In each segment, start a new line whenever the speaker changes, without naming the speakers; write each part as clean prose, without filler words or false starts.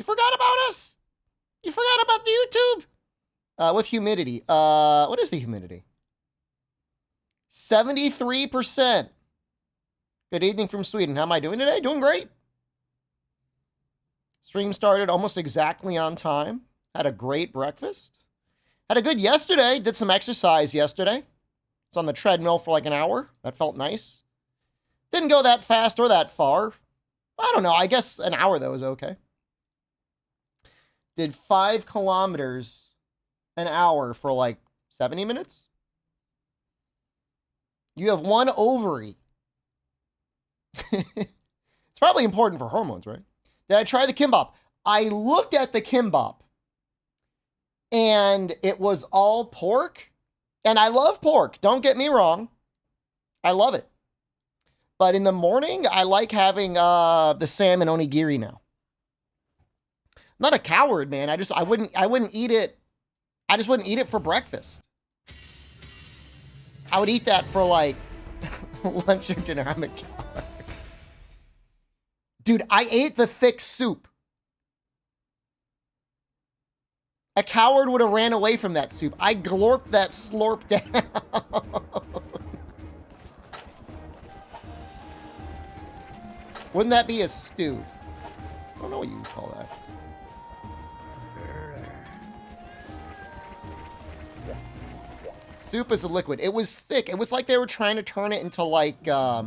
forgot about us? You forgot about the YouTube? With humidity. What is the humidity? 73%. Good evening from Sweden. How am I doing today? Doing great. Stream started almost exactly on time. Had a great breakfast. Had a good yesterday. Did some exercise yesterday. Was on the treadmill for like an hour. That felt nice. Didn't go that fast or that far. I don't know. I guess an hour, though, is okay. Did 5 kilometers an hour for like 70 minutes. You have 1 ovary. It's probably important for hormones, right? Did I try the kimbap? I looked at the kimbap. And it was all pork. And I love pork. Don't get me wrong. I love it. But in the morning, I like having the salmon onigiri now. I'm not a coward, man. I wouldn't eat it. I just wouldn't eat it for breakfast. I would eat that for like lunch or dinner. I'm a coward. Dude, I ate the thick soup. A coward would have ran away from that soup. I glorped that slurp down. Wouldn't that be a stew? I don't know what you would call that. Soup is a liquid. It was thick. It was like they were trying to turn it into like a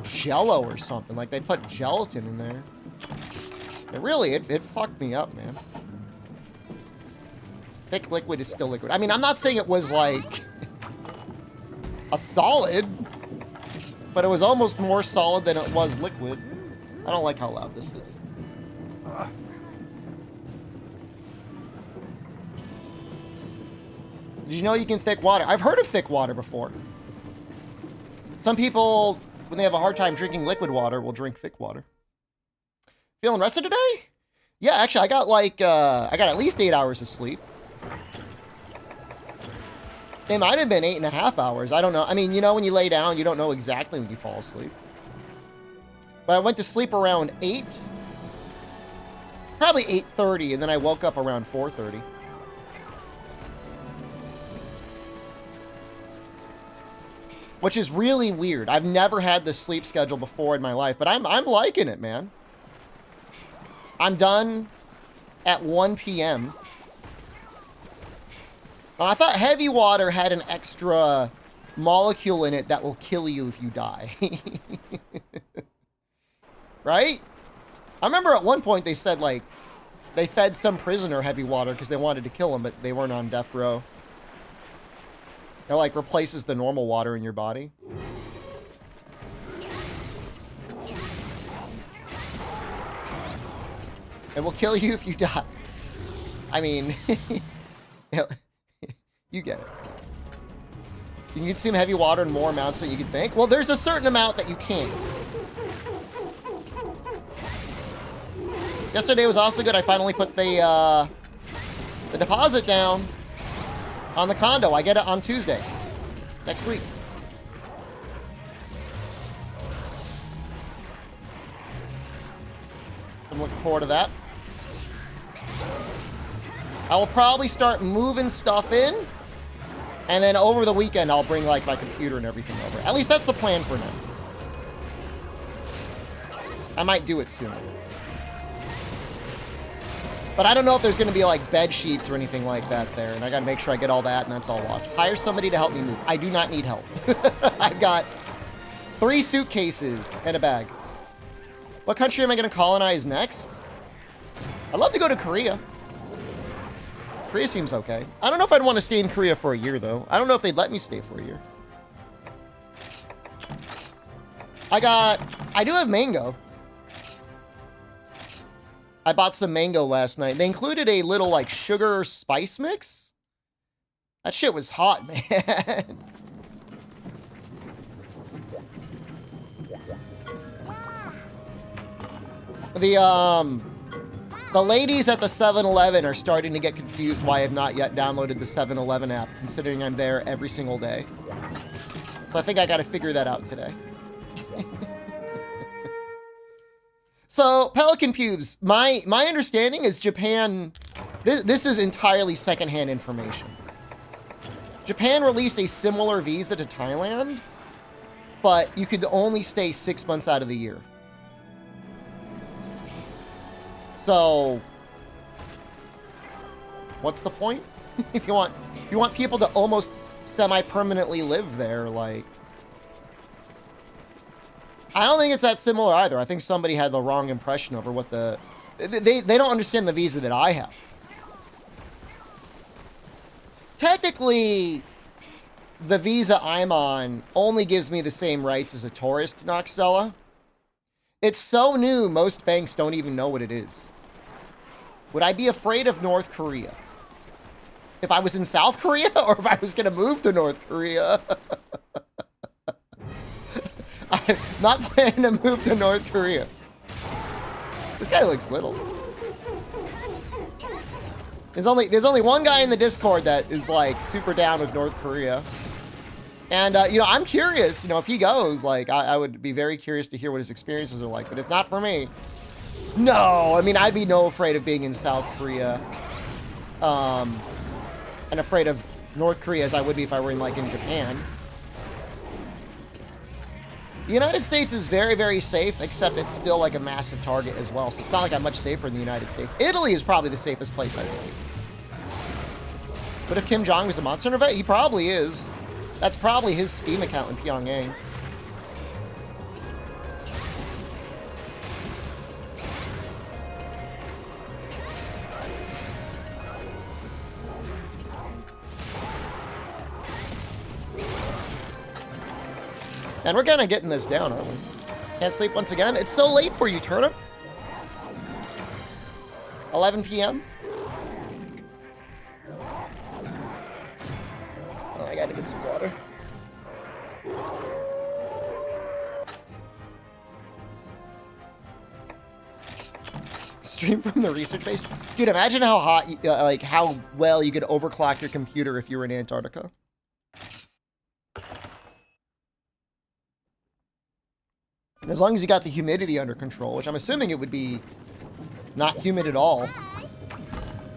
Jello or something. Like they put gelatin in there. It fucked me up, man. Thick liquid is still liquid. I mean, I'm not saying it was like a solid, but it was almost more solid than it was liquid. I don't like how loud this is. Did you know you can thick water? I've heard of thick water before. Some people, when they have a hard time drinking liquid water, will drink thick water. Feeling rested today? Yeah, actually, I got at least 8 hours of sleep. It might have been 8.5 hours. I don't know. I mean, you know, when you lay down, you don't know exactly when you fall asleep. But I went to sleep around 8. Probably 8:30, and then I woke up around 4:30. Which is really weird. I've never had this sleep schedule before in my life, but I'm liking it, man. I'm done at 1 p.m. I thought heavy water had an extra molecule in it that will kill you if you die. Right? I remember at one point they said, like, they fed some prisoner heavy water because they wanted to kill him, but they weren't on death row. It, like, replaces the normal water in your body. It will kill you if you die. I mean, you get it. You can consume heavy water in more amounts than you can think. Well, there's a certain amount that you can't. Yesterday was also good. I finally put the deposit down on the condo. I get it on Tuesday. Next week. I'm looking forward to that. I will probably start moving stuff in, and then over the weekend I'll bring like my computer and everything over. At least that's the plan for now. I might do it sooner. But I don't know if there's going to be like bed sheets or anything like that there, and I got to make sure I get all that, and that's all locked. Hire somebody to help me move. I do not need help. I've got 3 suitcases and a bag. What country am I going to colonize next? I'd love to go to Korea. Korea seems okay. I don't know if I'd want to stay in Korea for a year, though. I don't know if they'd let me stay for a year. I do have mango. I bought some mango last night. They included a little, like, sugar spice mix. That shit was hot, man. The ladies at the 7-Eleven are starting to get confused why I have not yet downloaded the 7-Eleven app, considering I'm there every single day. So I think I got to figure that out today. So, Pelican Pubes, my understanding is Japan, this is entirely secondhand information. Japan released a similar visa to Thailand, but you could only stay 6 months out of the year. So, what's the point? if you want people to almost semi-permanently live there, like, I don't think it's that similar either. I think somebody had the wrong impression over what they don't understand the visa that I have. Technically, the visa I'm on only gives me the same rights as a tourist in Noxella. It's so new, most banks don't even know what it is. Would I be afraid of North Korea? If I was in South Korea, or if I was going to move to North Korea? I'm not planning to move to North Korea. This guy looks little. There's only one guy in the Discord that is like super down with North Korea. And, you know, I'm curious, you know, if he goes, like, I would be very curious to hear what his experiences are like, but it's not for me. No, I mean, I'd be no afraid of being in South Korea. And afraid of North Korea as I would be if I were in, like, in Japan. The United States is very, very safe, except it's still, like, a massive target as well, so it's not like I'm much safer in the United States. Italy is probably the safest place, I think. But if Kim Jong was a Monster Hunter vet, he probably is. That's probably his Steam account in Pyongyang. And we're kind of getting this down, aren't we? Can't sleep once again. It's so late for you, Turnip. 11 p.m. Oh, I gotta get some water. Stream from the research base. Dude, imagine how hot, like how well you could overclock your computer if you were in Antarctica. As long as you got the humidity under control, which I'm assuming it would be not humid at all.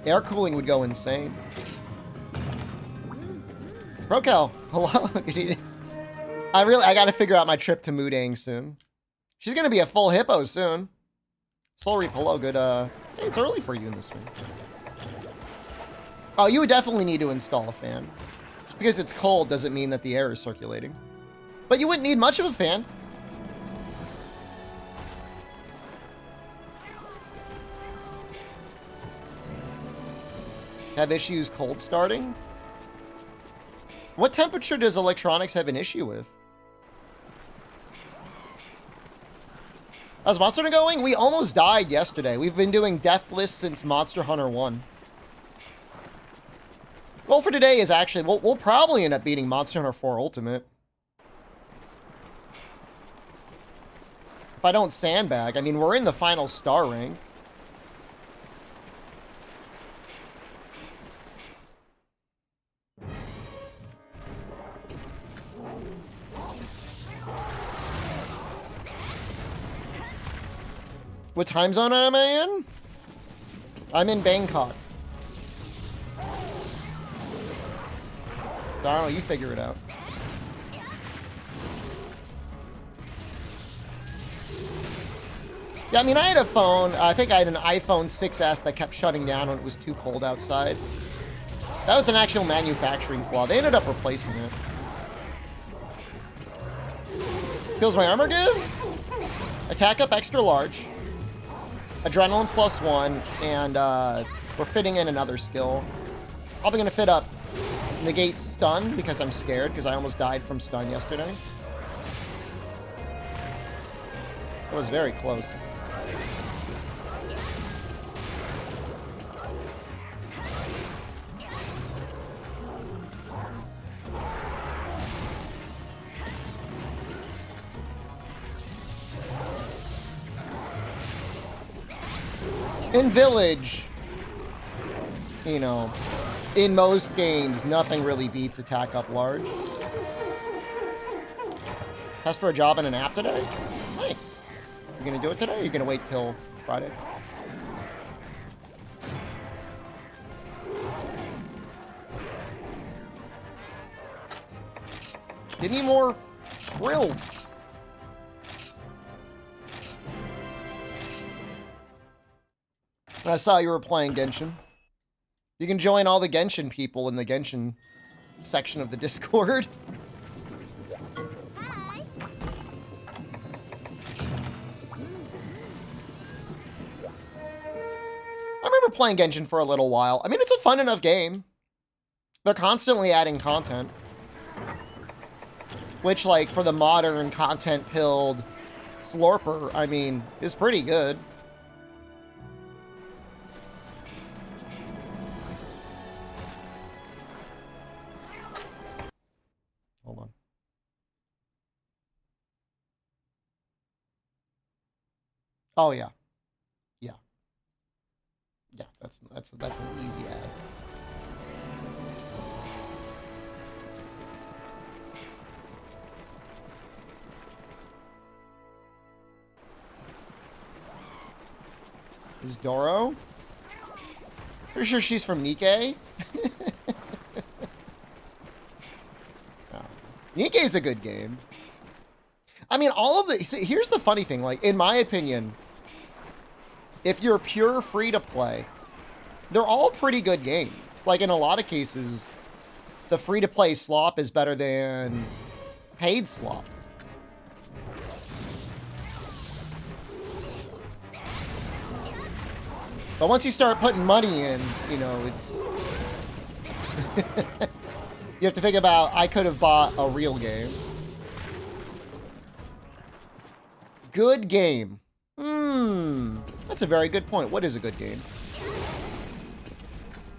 Air cooling would go insane. Rokel, hello. I gotta figure out my trip to Mudang soon. She's gonna be a full hippo soon. Soul Reap, hello, good, hey, it's early for you in this one. Oh, you would definitely need to install a fan. Just because it's cold doesn't mean that the air is circulating. But you wouldn't need much of a fan. Have issues cold starting? What temperature does electronics have an issue with? How's Monster Hunter going? We almost died yesterday. We've been doing Deathless since Monster Hunter 1. Goal for today is actually, we'll probably end up beating Monster Hunter 4 Ultimate. If I don't sandbag. I mean, we're in the final star rank. What time zone am I in? I'm in Bangkok. I don't know, you figure it out. Yeah, I mean, I had a phone, I think I had an iPhone 6S that kept shutting down when it was too cold outside. That was an actual manufacturing flaw. They ended up replacing it. Skills my armor give? Attack up extra large. Adrenaline +1, and we're fitting in another skill. Probably gonna fit up negate stun because I'm scared because I almost died from stun yesterday. It was very close. In Village, you know, in most games, nothing really beats attack up large. Test for a job in an app today? Nice. You gonna do it today, or you gonna wait till Friday? Give me more thrills. I saw you were playing Genshin. You can join all the Genshin people in the Genshin section of the Discord.
Hi.
I remember playing Genshin for a little while. I mean, it's a fun enough game. They're constantly adding content. Which, like, for the modern content-pilled slurper, I mean, is pretty good. Hold on. Oh, yeah. Yeah. Yeah, that's an easy ad. Is Doro? Pretty sure she's from Nikkei. Oh. Nikkei's a good game. I mean, all of the... See, here's the funny thing. Like, in my opinion, if you're pure free-to-play, they're all pretty good games. Like, in a lot of cases, the free-to-play slop is better than paid slop. But once you start putting money in, you know, it's... You have to think about, I could have bought a real game. Good game. That's a very good point. What is a good game?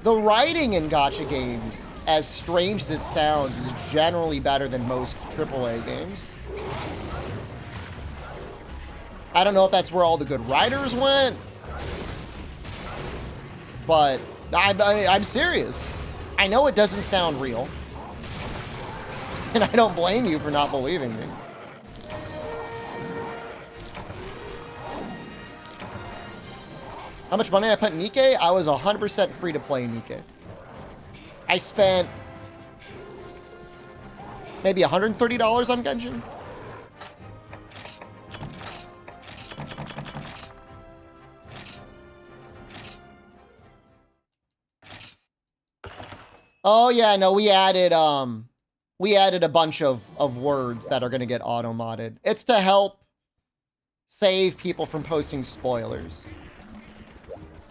The writing in gacha games, as strange as it sounds, is generally better than most AAA games. I don't know if that's where all the good writers went, but I'm serious. I know it doesn't sound real, and I don't blame you for not believing me. How much money I put in Nikkei? I was 100% free to play Nikkei. I spent maybe $130 on Genshin. Oh yeah, no, we added a bunch of words that are gonna get auto-modded. It's to help save people from posting spoilers.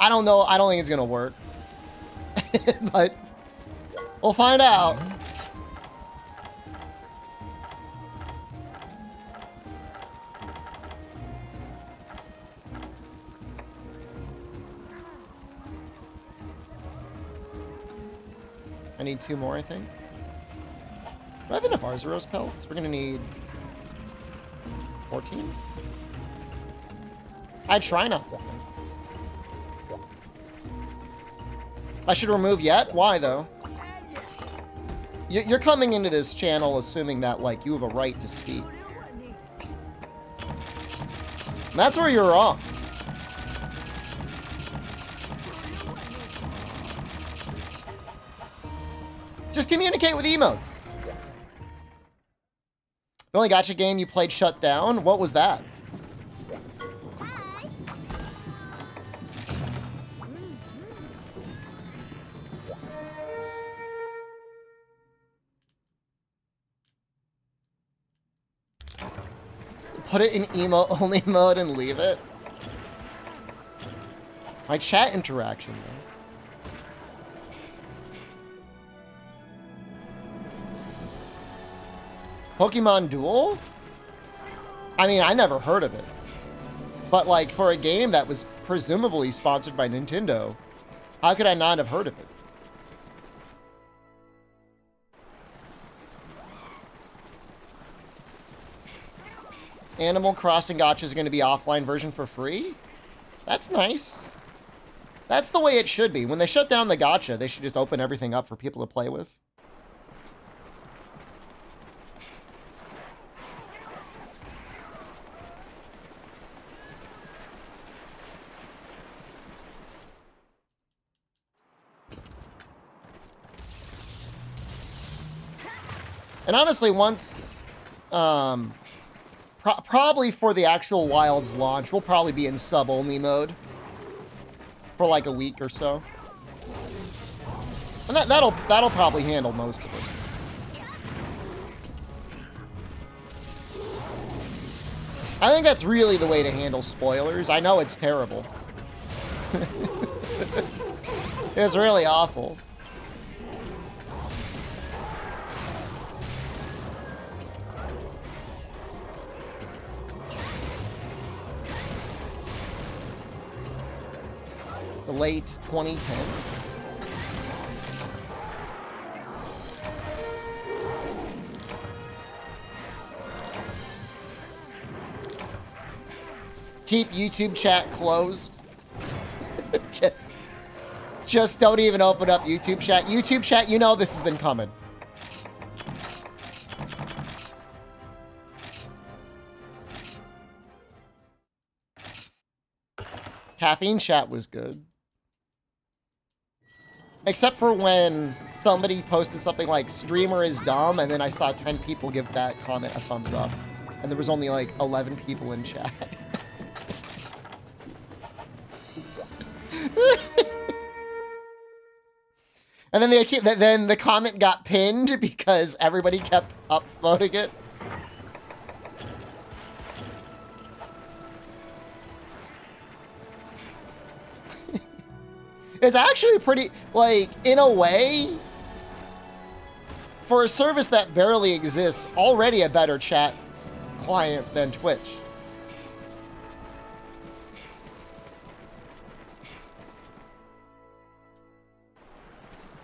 I don't know, I don't think it's gonna work. But we'll find out. I need 2 more, I think. Do I have enough Arzuros pelts? We're gonna need 14. I'd try not to. I should remove yet? Why, though? You're coming into this channel assuming that, like, you have a right to speak. And that's where you're wrong. Just communicate with emotes. The only gacha game you played shut down? What was that? Put it in emo-only mode and leave it? My chat interaction, though. Pokemon Duel? I mean, I never heard of it. But, like, for a game that was presumably sponsored by Nintendo, how could I not have heard of it? Animal Crossing Gacha is going to be offline version for free? That's nice. That's the way it should be. When they shut down the gacha, they should just open everything up for people to play with. And honestly, once, probably for the actual Wilds launch, we'll probably be in sub-only mode for like a week or so. And that'll probably handle most of it. I think that's really the way to handle spoilers. I know it's terrible. It's really awful. The late 2010s. Keep YouTube chat closed. Just don't even open up YouTube chat. YouTube chat, you know this has been coming. Caffeine chat was good. Except for when somebody posted something like, streamer is dumb, and then I saw 10 people give that comment a thumbs up. And there was only like 11 people in chat. And then the comment got pinned because everybody kept upvoting it. It's actually pretty, like, in a way, for a service that barely exists, already a better chat client than Twitch.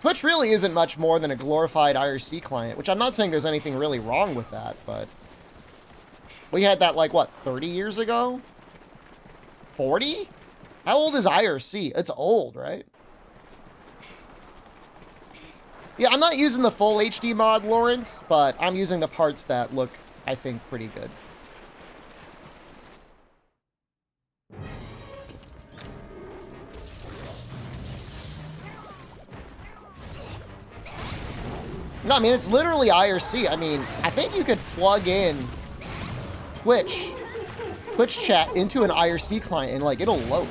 Twitch really isn't much more than a glorified IRC client, which I'm not saying there's anything really wrong with that, but we had that, like, what, 30 years ago? 40? How old is IRC? It's old, right? Yeah, I'm not using the full HD mod, Lawrence, but I'm using the parts that look, I think, pretty good. No, I mean, it's literally IRC. I mean, I think you could plug in Twitch chat into an IRC client and, like, it'll load.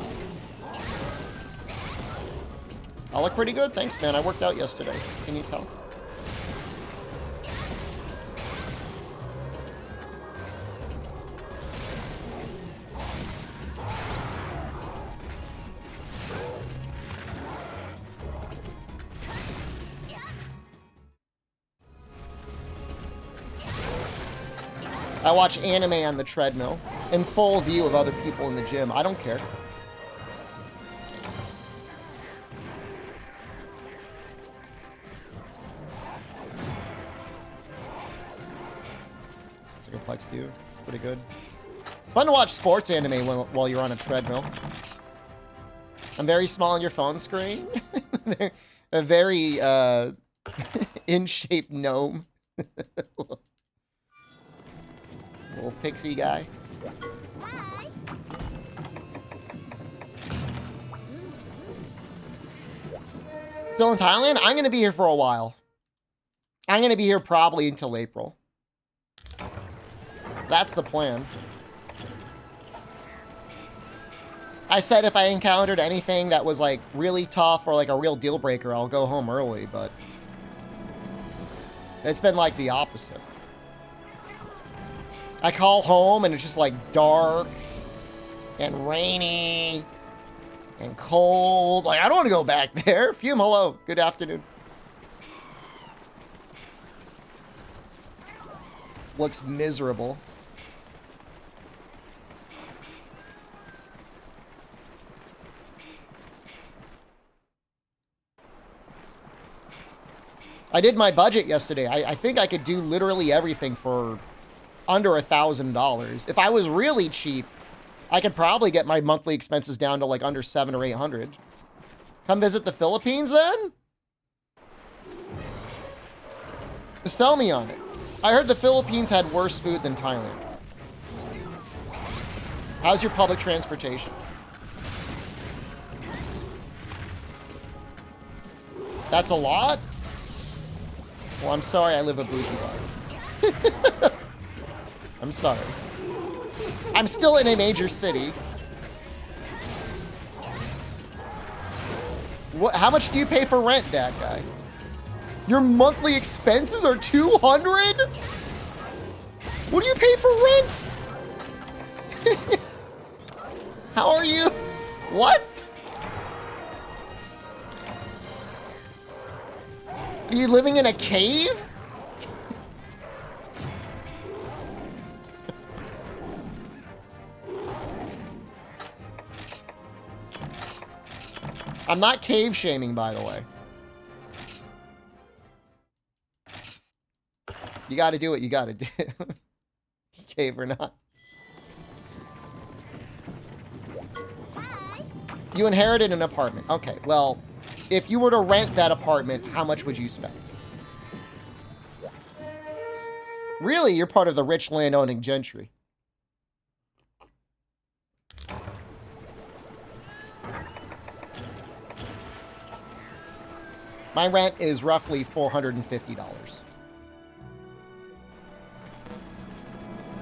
I look pretty good. Thanks, man. I worked out yesterday. Can you tell? I watch anime on the treadmill in full view of other people in the gym. I don't care. Flex you. Pretty good. It's fun to watch sports anime while you're on a treadmill. I'm very small on your phone screen. A very in-shape gnome. Little pixie guy. Still in Thailand? I'm going to be here for a while. I'm going to be here probably until April. That's the plan. I said if I encountered anything that was, like, really tough or, like, a real deal breaker, I'll go home early, but it's been, like, the opposite. I call home and it's just, like, dark and rainy and cold. Like, I don't want to go back there. Fume, hello. Good afternoon. Looks miserable. I did my budget yesterday. I think I could do literally everything for under $1,000. If I was really cheap, I could probably get my monthly expenses down to like under $700 or $800. Come visit the Philippines then? Sell me on it. I heard the Philippines had worse food than Thailand. How's your public transportation? That's a lot? Well, I'm sorry I live a bougie life. I'm sorry. I'm still in a major city. What? How much do you pay for rent, Dad guy? Your monthly expenses are $200? What do you pay for rent? How are you? What? Are you living in a cave? I'm not cave shaming, by the way. You gotta do what you gotta do. Cave or not. You inherited an apartment. Okay, well, if you were to rent that apartment, how much would you spend? Really, you're part of the rich land-owning gentry. My rent is roughly $450.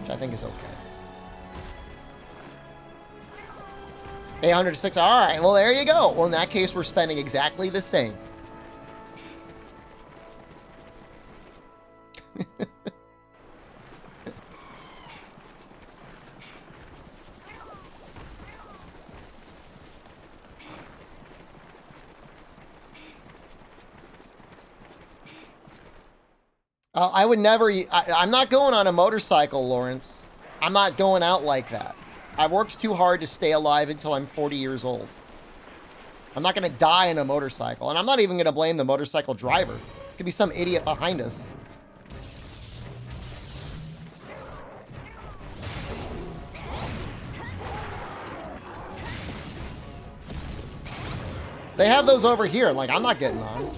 Which I think is okay. 800 to 6. All right, well, there you go. Well, in that case, we're spending exactly the same. I would never... I'm not going on a motorcycle, Lawrence. I'm not going out like that. I've worked too hard to stay alive until I'm 40 years old. I'm not going to die in a motorcycle. And I'm not even going to blame the motorcycle driver. It could be some idiot behind us. They have those over here. Like, I'm not getting on.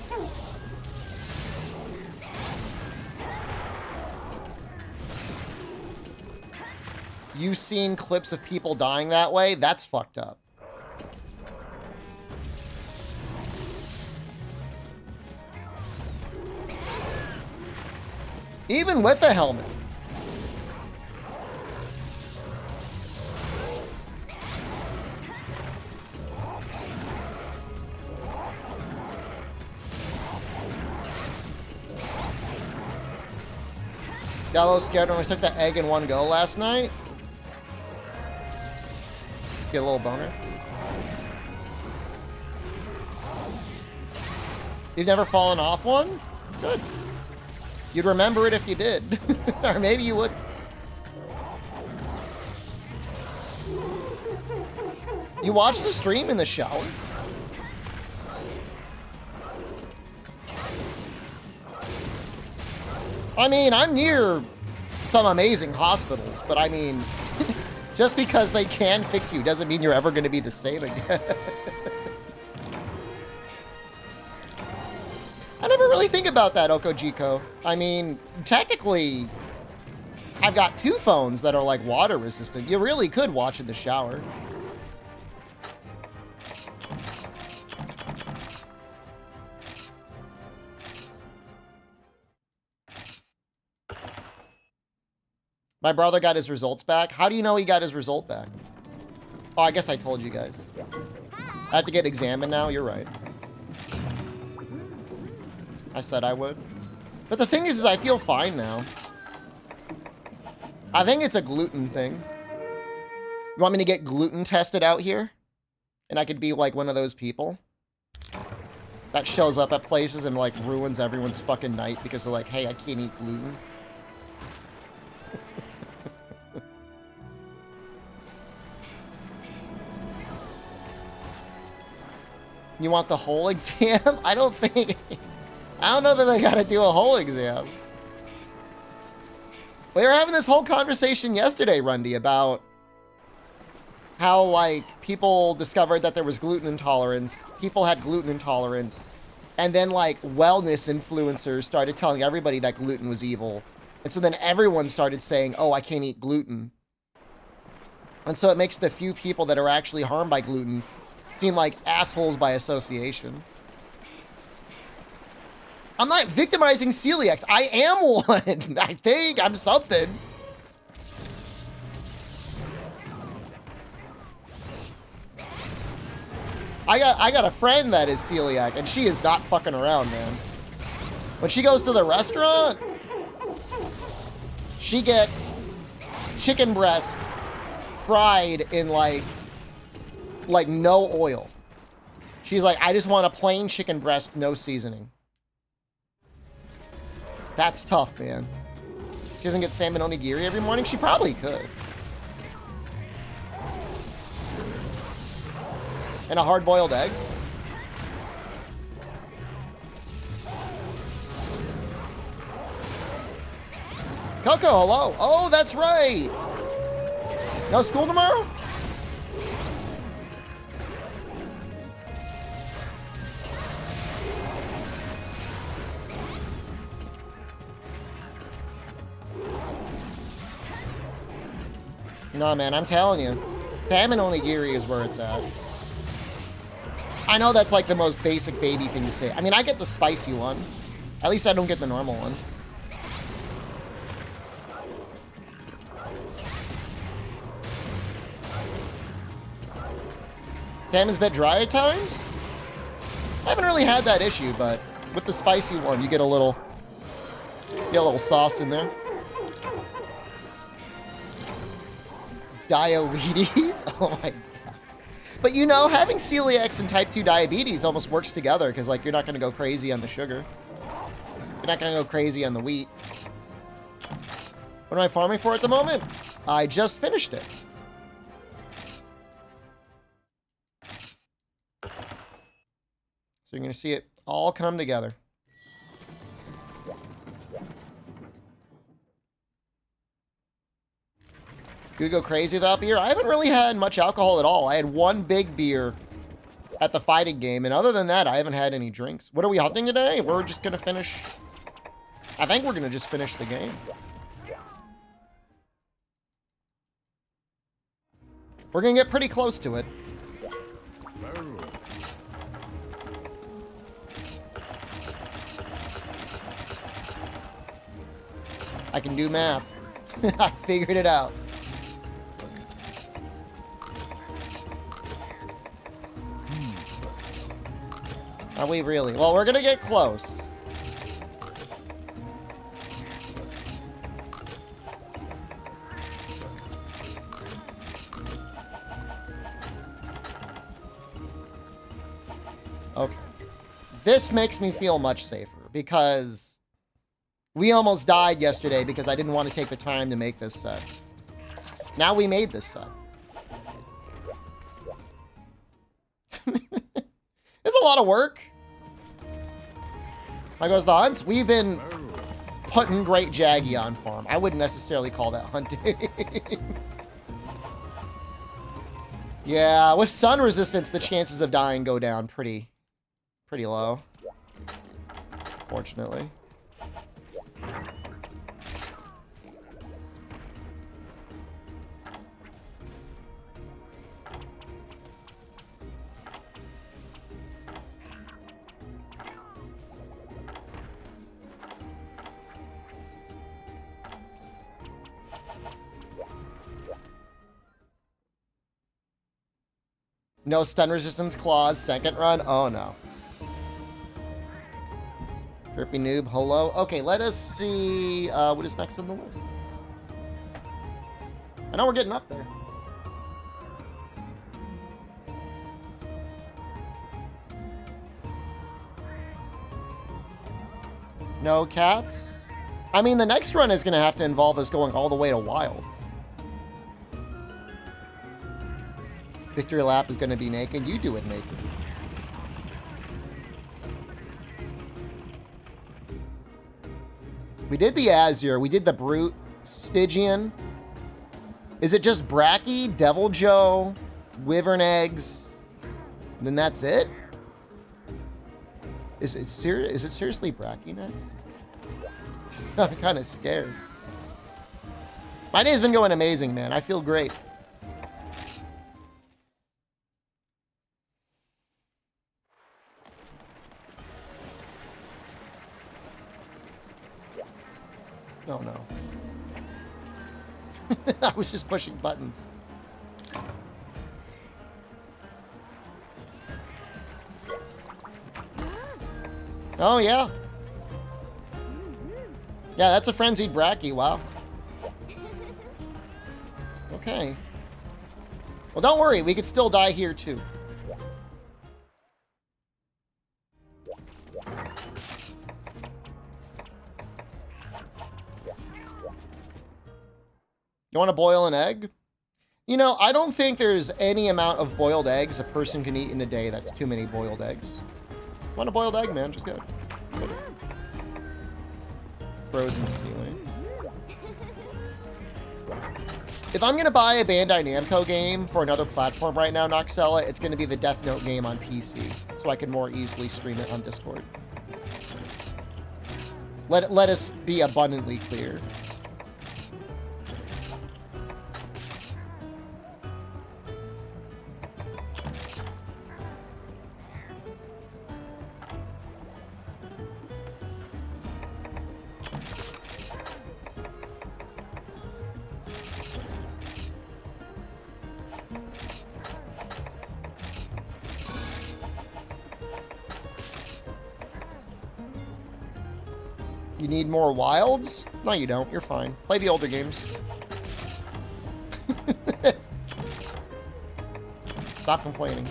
You've seen clips of people dying that way? That's fucked up. Even with a helmet. Got a little scared when I took that egg in one go last night. Get a little boner. You've never fallen off one? Good. You'd remember it if you did. Or maybe you would. You watch the stream in the shower? I mean, I'm near some amazing hospitals, but I mean... Just because they can fix you doesn't mean you're ever going to be the same again. I never really think about that, Okojiko. I mean, technically, I've got two phones that are like water resistant. You really could watch in the shower. My brother got his results back. How do you know he got his result back? Oh, I guess I told you guys. I have to get examined now? You're right. I said I would. But the thing is I feel fine now. I think it's a gluten thing. You want me to get gluten tested out here? And I could be like one of those people that shows up at places and like ruins everyone's fucking night because they're like, hey, I can't eat gluten. You want the whole exam? I don't know that I gotta do a whole exam. We were having this whole conversation yesterday, Rundy, about how, like, people discovered that there was gluten intolerance. People had gluten intolerance. And then, like, wellness influencers started telling everybody that gluten was evil. And so then everyone started saying, oh, I can't eat gluten. And so it makes the few people that are actually harmed by gluten seem like assholes by association. I'm not victimizing celiacs. I am one. I think I'm something. I got a friend that is celiac, and she is not fucking around, man. When she goes to the restaurant, she gets chicken breast fried in like no oil. She's like, I just want a plain chicken breast, no seasoning. That's tough, man. She doesn't get salmon onigiri every morning? She probably could. And a hard-boiled egg? Coco, hello. Oh, that's right. No school tomorrow? No, man, I'm telling you. Salmon onigiri is where it's at. I know that's like the most basic baby thing to say. I mean, I get the spicy one. At least I don't get the normal one. Salmon's a bit dry at times? I haven't really had that issue, but with the spicy one, you get a little sauce in there. Diabetes? Oh my god. But you know, having celiacs and type 2 diabetes almost works together because, like, you're not going to go crazy on the sugar. You're not going to go crazy on the wheat. What am I farming for at the moment? I just finished it. So you're going to see it all come together. You go crazy without beer? I haven't really had much alcohol at all. I had one big beer at the fighting game, and other than that, I haven't had any drinks. What are we hunting today? We're just going to finish... I think we're going to just finish the game. We're going to get pretty close to it. I can do math. I figured it out. Are we really? Well, we're gonna get close. Okay. This makes me feel much safer because we almost died yesterday because I didn't want to take the time to make this set. Now we made this set. It's a lot of work. How goes the hunts? We've been putting Great Jaggy on farm. I wouldn't necessarily call that hunting. Yeah, with sun resistance, the chances of dying go down pretty low. Fortunately. No stun resistance claws, second run. Oh no. Drippy noob, hello. Okay, let us see what is next on the list. I know we're getting up there. No cats? I mean, the next run is going to have to involve us going all the way to Wilds. Victory lap is going to be naked. You do it naked. We did the Azure. We did the Brute. Stygian. Is it just Bracky, Devil Joe, Wyvern Eggs? And then that's it? Is it seriously Bracky next? I'm kind of scared. My day's been going amazing, man. I feel great. Oh, no. I was just pushing buttons. Oh, yeah. Yeah, that's a frenzied Bracky. Wow. Okay. Well, don't worry. We could still die here, too. You want to boil an egg? You know, I don't think there's any amount of boiled eggs a person can eat in a day that's too many boiled eggs. Want a boiled egg, man? Just good. Frozen ceiling. If I'm going to buy a Bandai Namco game for another platform right now, Noxella, it's going to be the Death Note game on PC, so I can more easily stream it on Discord. Let us be abundantly clear. You need more wilds? No, you don't. You're fine. Play the older games. Stop complaining.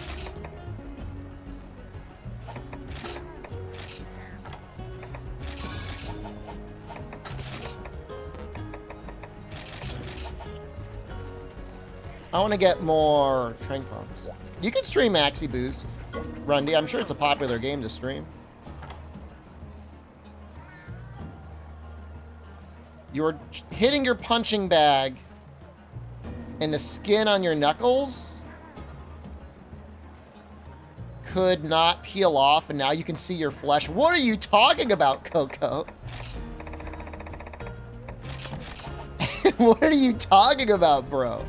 I want to get more Trank Pumps. You can stream Maxi Boost, Rundy. I'm sure it's a popular game to stream. You're hitting your punching bag and the skin on your knuckles could not peel off, and now you can see your flesh. What are you talking about, Coco? What are you talking about, bro?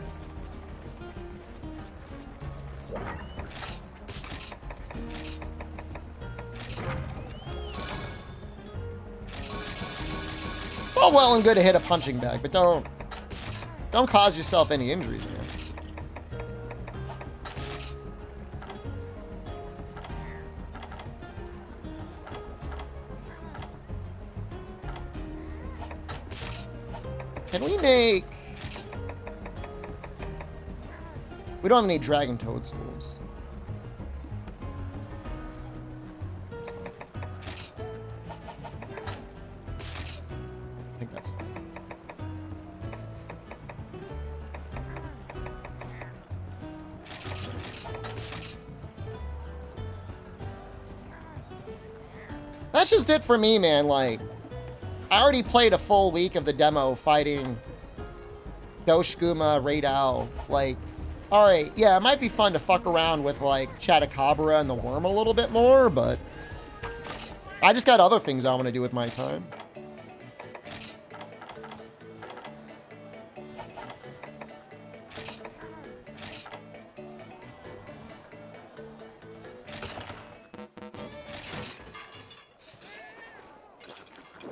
It's all well and good to hit a punching bag, but don't cause yourself any injuries, man. Can we make... We don't have any dragon toadstools. That's fine. I think that's fine. That's just it for me, man. Like, I already played a full week of the demo fighting Doshguma, Raidao. Like, alright, yeah, it might be fun to fuck around with, like, Chattacabra and the Worm a little bit more, but I just got other things I want to do with my time.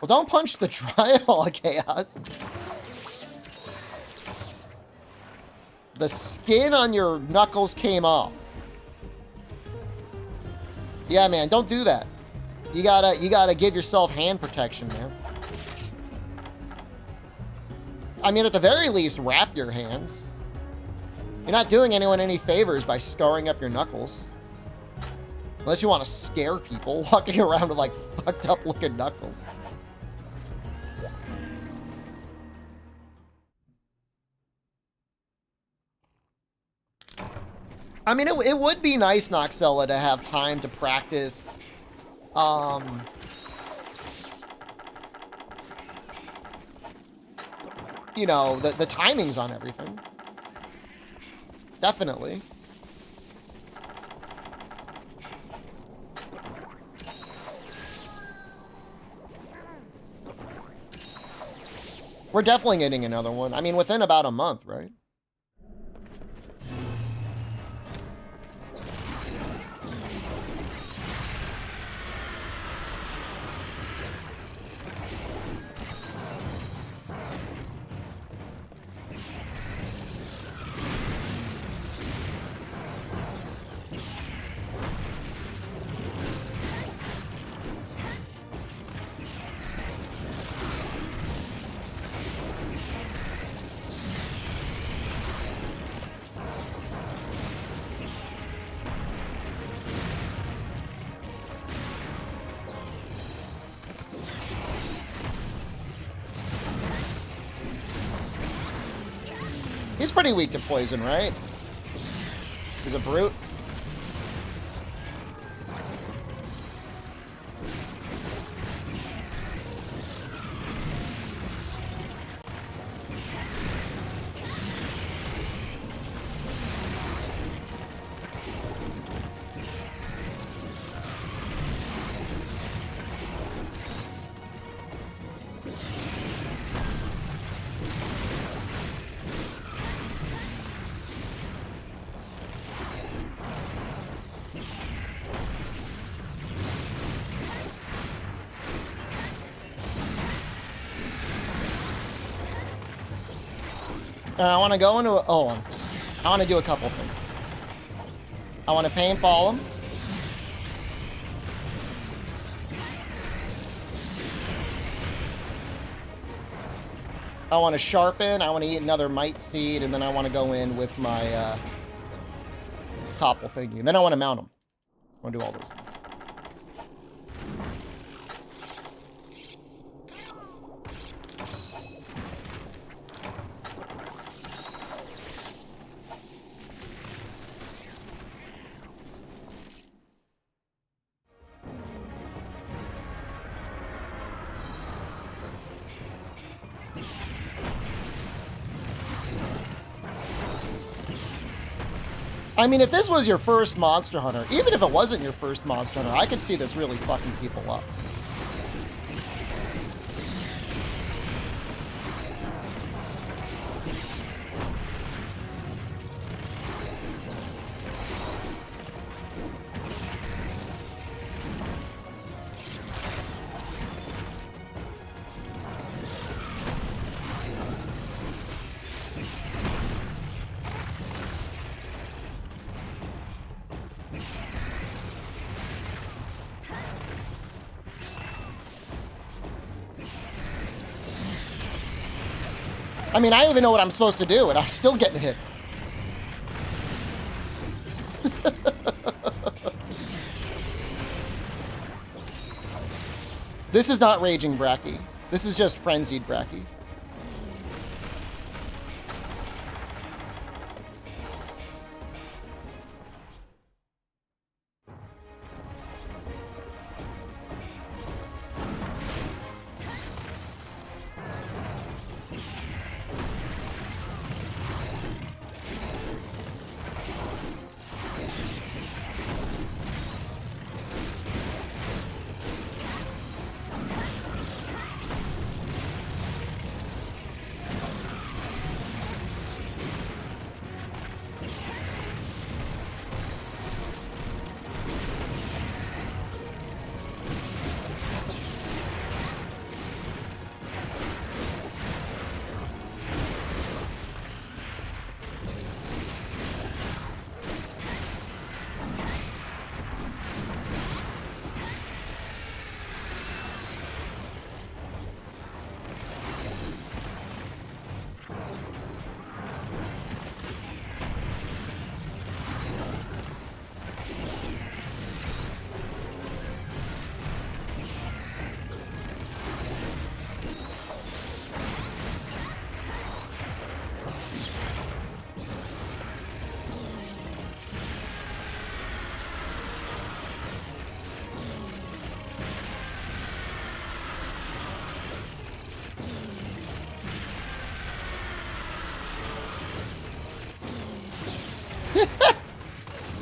Well, don't punch the Trial Chaos. The skin on your knuckles came off. Yeah, man, don't do that. You gotta give yourself hand protection, man. I mean, at the very least, wrap your hands. You're not doing anyone any favors by scarring up your knuckles. Unless you want to scare people walking around with, like, fucked up looking knuckles. I mean, it would be nice, Noxella, to have time to practice, you know, the timings on everything. Definitely. We're definitely getting another one. I mean, within about a month, right? He's pretty weak to poison, right? He's a brute. And I want to go into a... Oh, I want to do a couple things. I want to paintball him. I want to sharpen. I want to eat another might seed. And then I want to go in with my topple thingy. And then I want to mount him. I want to do all those things. I mean, if this was your first Monster Hunter, even if it wasn't your first Monster Hunter, I could see this really fucking people up. I mean, I even know what I'm supposed to do, and I'm still getting hit. This is not Raging Bracky. This is just Frenzied Bracky.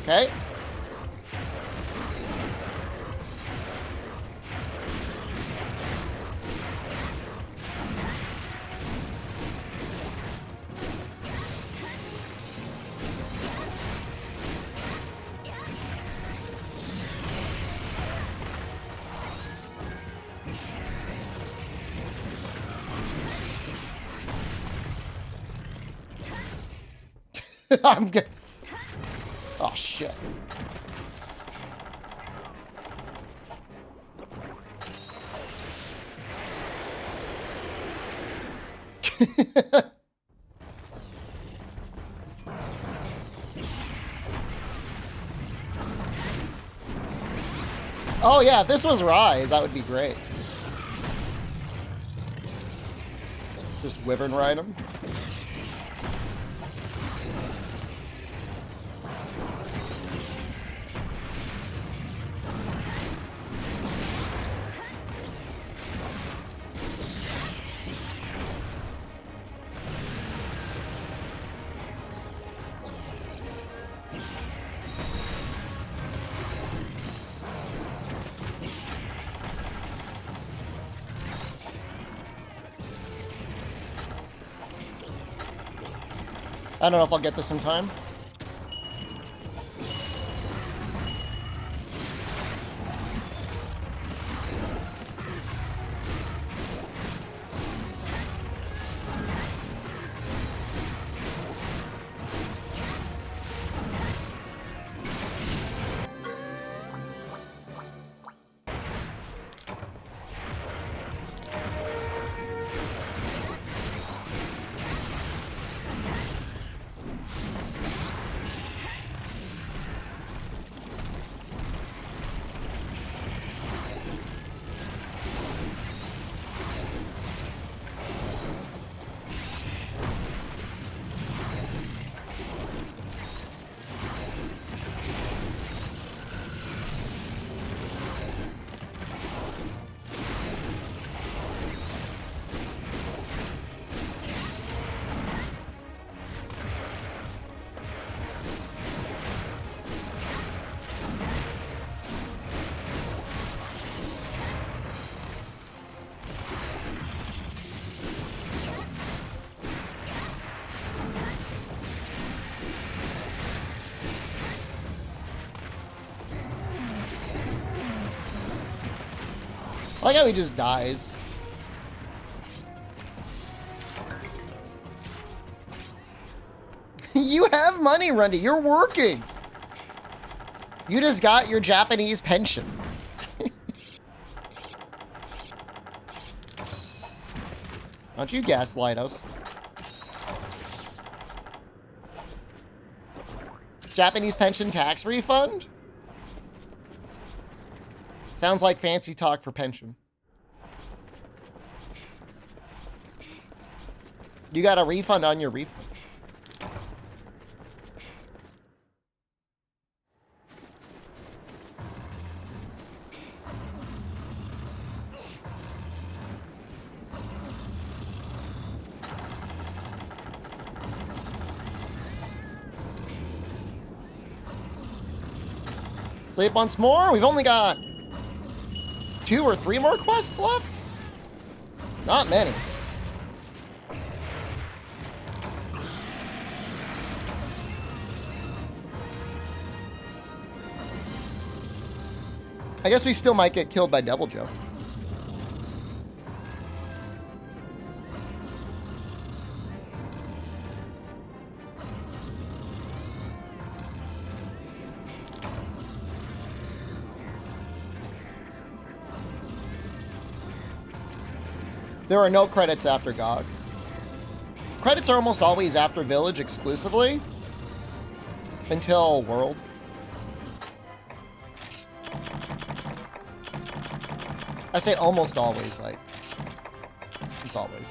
Okay. I'm good. Oh, shit. Oh, yeah, if this was Rise, that would be great. Just Wyvern ride him. I don't know if I'll get this in time. I like how he just dies. You have money, Rundy. You're working. You just got your Japanese pension. Don't you gaslight us. Japanese pension tax refund? Sounds like fancy talk for pension. You got a refund on your refund. Sleep once more? We've only got 2 or 3 more quests left? Not many. I guess we still might get killed by Devil Joe. There are no credits after GOG. Credits are almost always after Village exclusively. Until World. I say almost always, like, it's always.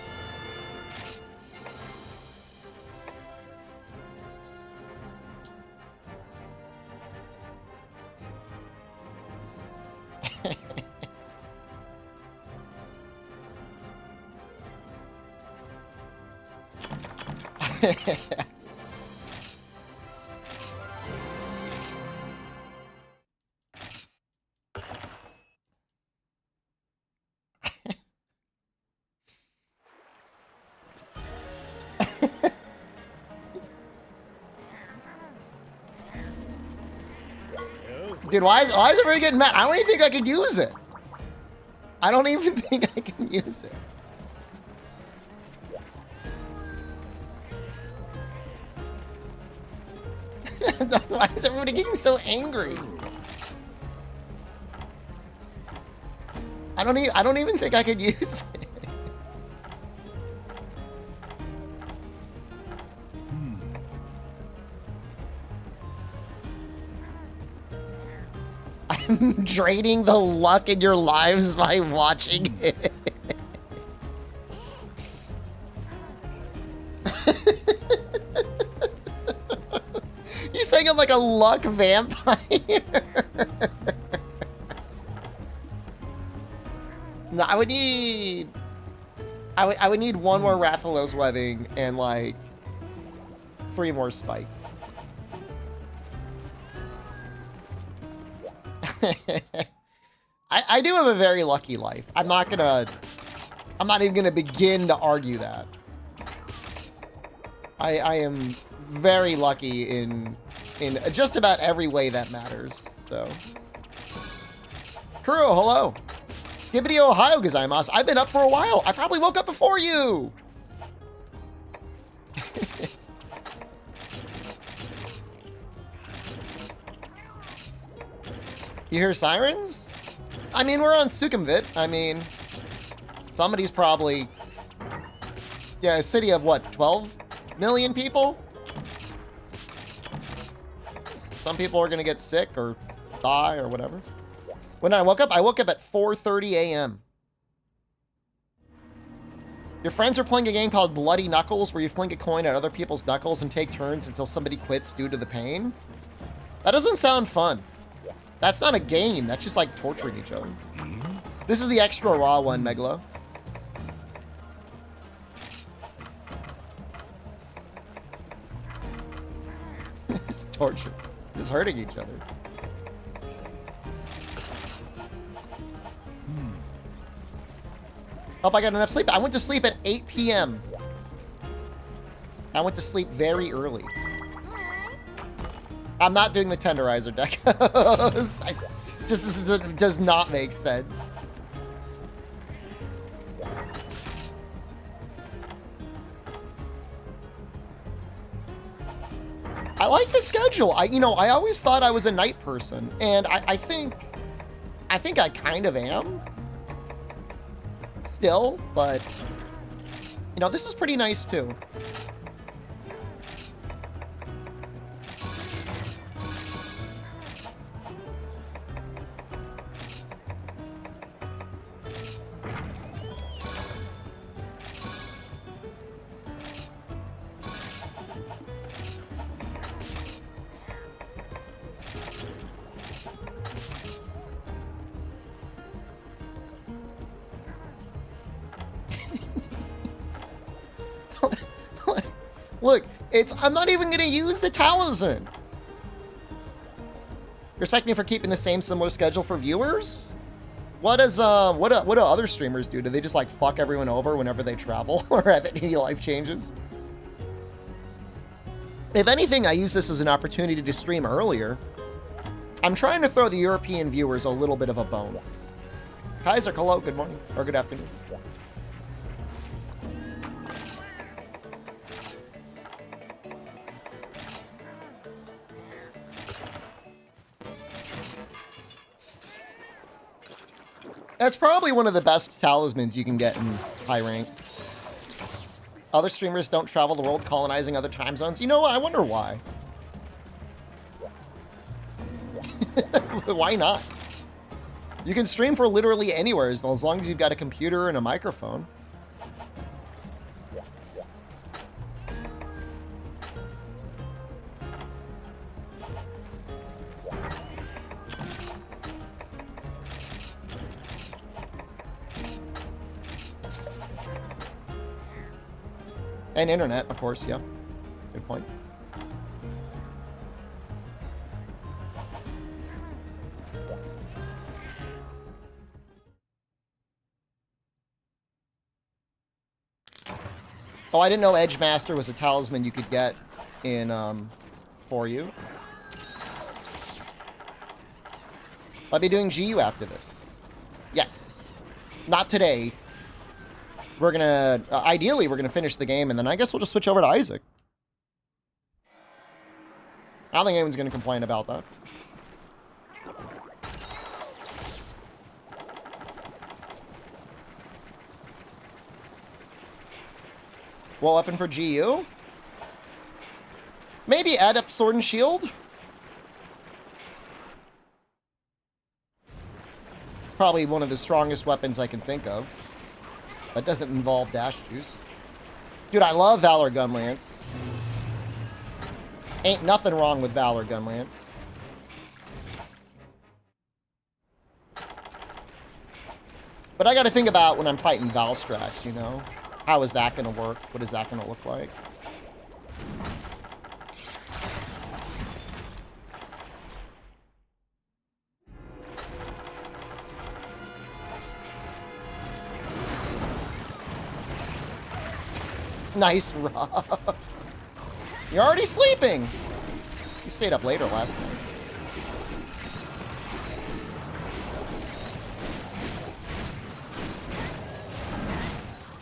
Dude, why is everybody getting mad? I don't even think I could use it. I don't even think I can use it. Why is everybody getting so angry? I don't even think I could use it. I'm draining the luck in your lives by watching it. You saying I'm like a luck vampire? No, I would need 1 more Rathalos webbing and like 3 more spikes. I do have a very lucky life. I'm not even gonna begin to argue that. I am very lucky in just about every way that matters. So, Kuro, hello. Skibbity Ohio gozaimasu. I've been up for a while. I probably woke up before you. You hear sirens? I mean, we're on Sukhumvit. I mean, somebody's probably... Yeah, a city of what, 12 million people? Some people are going to get sick or die or whatever. When I woke up at 4:30 a.m. Your friends are playing a game called Bloody Knuckles where you fling a coin at other people's knuckles and take turns until somebody quits due to the pain? That doesn't sound fun. That's not a game. That's just like torturing each other. This is the extra raw one, Megalo. Just torture. Just hurting each other. Hope I got enough sleep. I went to sleep at 8 p.m. I went to sleep very early. I'm not doing the tenderizer deck. This does not make sense. I like the schedule. I always thought I was a night person, and I think I kind of am still, but this is pretty nice too. Look, I'm not even gonna use the talisman. Respect me for keeping the same similar schedule for viewers? What do other streamers do? Do they just like fuck everyone over whenever they travel or have any life changes? If anything, I use this as an opportunity to stream earlier. I'm trying to throw the European viewers a little bit of a bone. Kaiser, hello, good morning, or good afternoon. That's probably one of the best talismans you can get in high rank. Other streamers don't travel the world colonizing other time zones. You know what? I wonder why. Why not? You can stream for literally anywhere as long as you've got a computer and a microphone. And internet, of course, yeah. Good point. Oh, I didn't know Edge Master was a talisman you could get in, for you. I'll be doing GU after this. Yes. Not today. We're gonna, ideally, we're gonna finish the game, and then I guess we'll just switch over to Isaac. I don't think anyone's gonna complain about that. What weapon for GU? Maybe add up Sword and Shield? Probably one of the strongest weapons I can think of. That doesn't involve dash juice. Dude, I love Valor Gunlance. Ain't nothing wrong with Valor Gunlance. But I gotta think about when I'm fighting Valstrax, you know? How is that gonna work? What is that gonna look like? Nice rock. You're already sleeping. You stayed up later last night.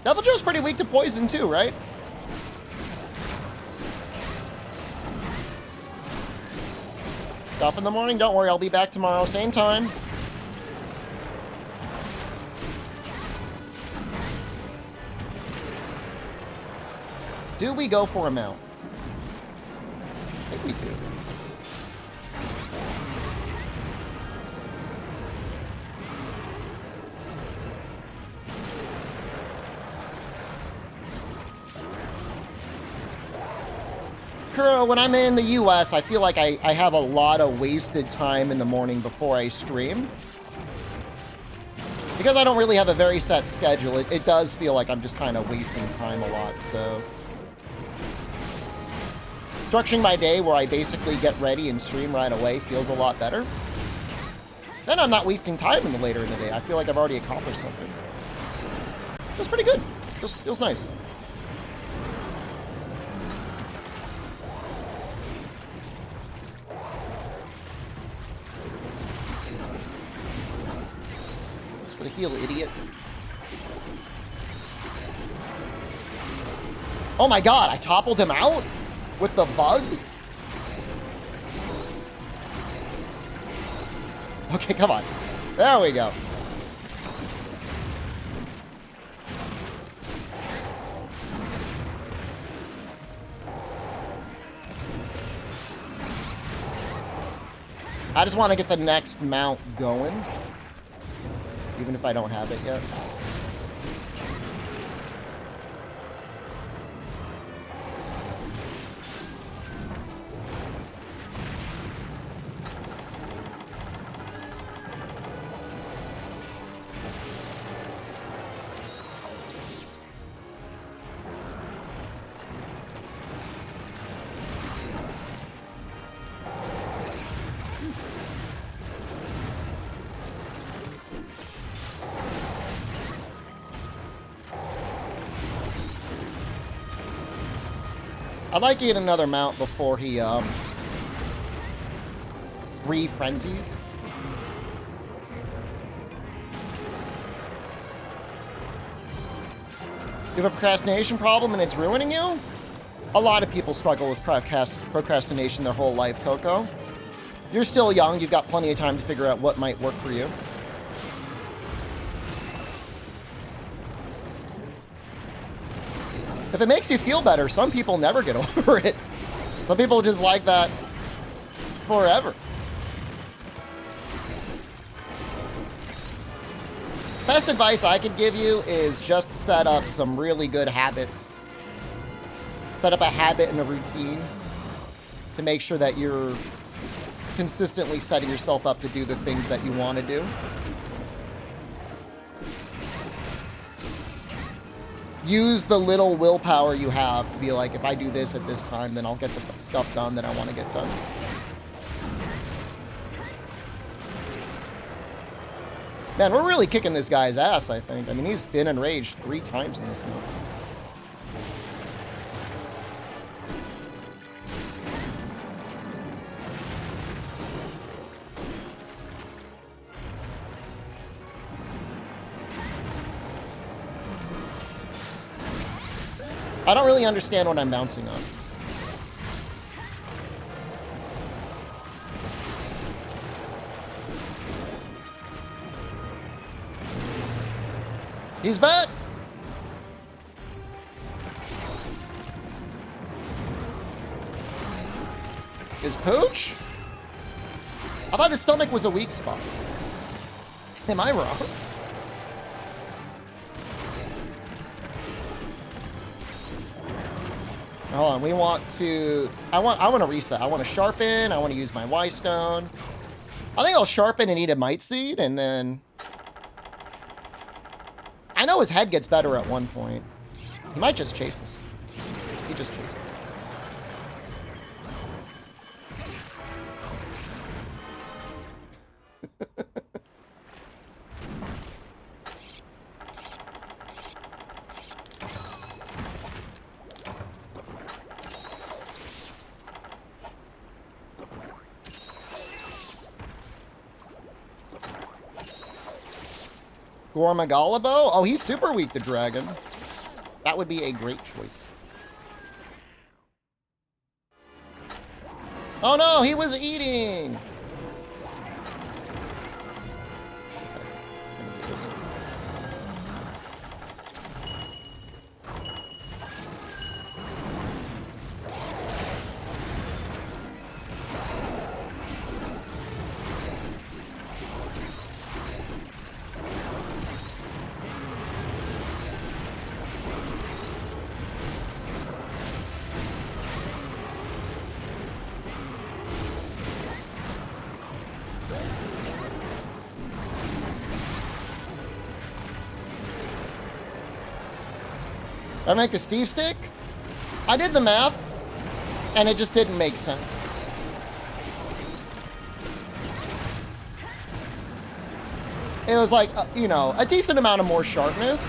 Devil Joe's pretty weak to poison too, right? Stuff in the morning. Don't worry, I'll be back tomorrow, same time. Do we go for a mount? I think we do. Kuro, when I'm in the US, I feel like I have a lot of wasted time in the morning before I stream. Because I don't really have a very set schedule, it does feel like I'm just kind of wasting time a lot, so... Structuring my day where I basically get ready and stream right away feels a lot better. Then I'm not wasting time in the later in the day. I feel like I've already accomplished something. Feels pretty good. Feels nice. Just for the heal, idiot. Oh my god, I toppled him out? With the bug? Okay, come on. There we go. I just want to get the next mount going. Even if I don't have it yet. I'd like to get another mount before he, re-frenzies. You have a procrastination problem and it's ruining you? A lot of people struggle with procrastination their whole life, Coco. You're still young, you've got plenty of time to figure out what might work for you. If it makes you feel better, some people never get over it. Some people just like that forever. Best advice I could give you is just set up some really good habits. Set up a habit and a routine to make sure that you're consistently setting yourself up to do the things that you want to do. Use the little willpower you have to be like, if I do this at this time, then I'll get the stuff done that I want to get done. Man, we're really kicking this guy's ass, I think. I mean, he's been enraged 3 times in this month. I don't really understand what I'm bouncing on. He's back! His pooch? I thought his stomach was a weak spot. Am I wrong? Hold on, we want to... I want to reset. I want to sharpen. I want to use my Y stone. I think I'll sharpen and eat a might seed, and then... I know his head gets better at one point. He might just chase us. He just chases us. Gormagalabo? Oh, he's super weak to dragon. That would be a great choice. Oh no, he was eating! Did I make the Steve stick? I did the math, and it just didn't make sense. It was like, you know, a decent amount of more sharpness.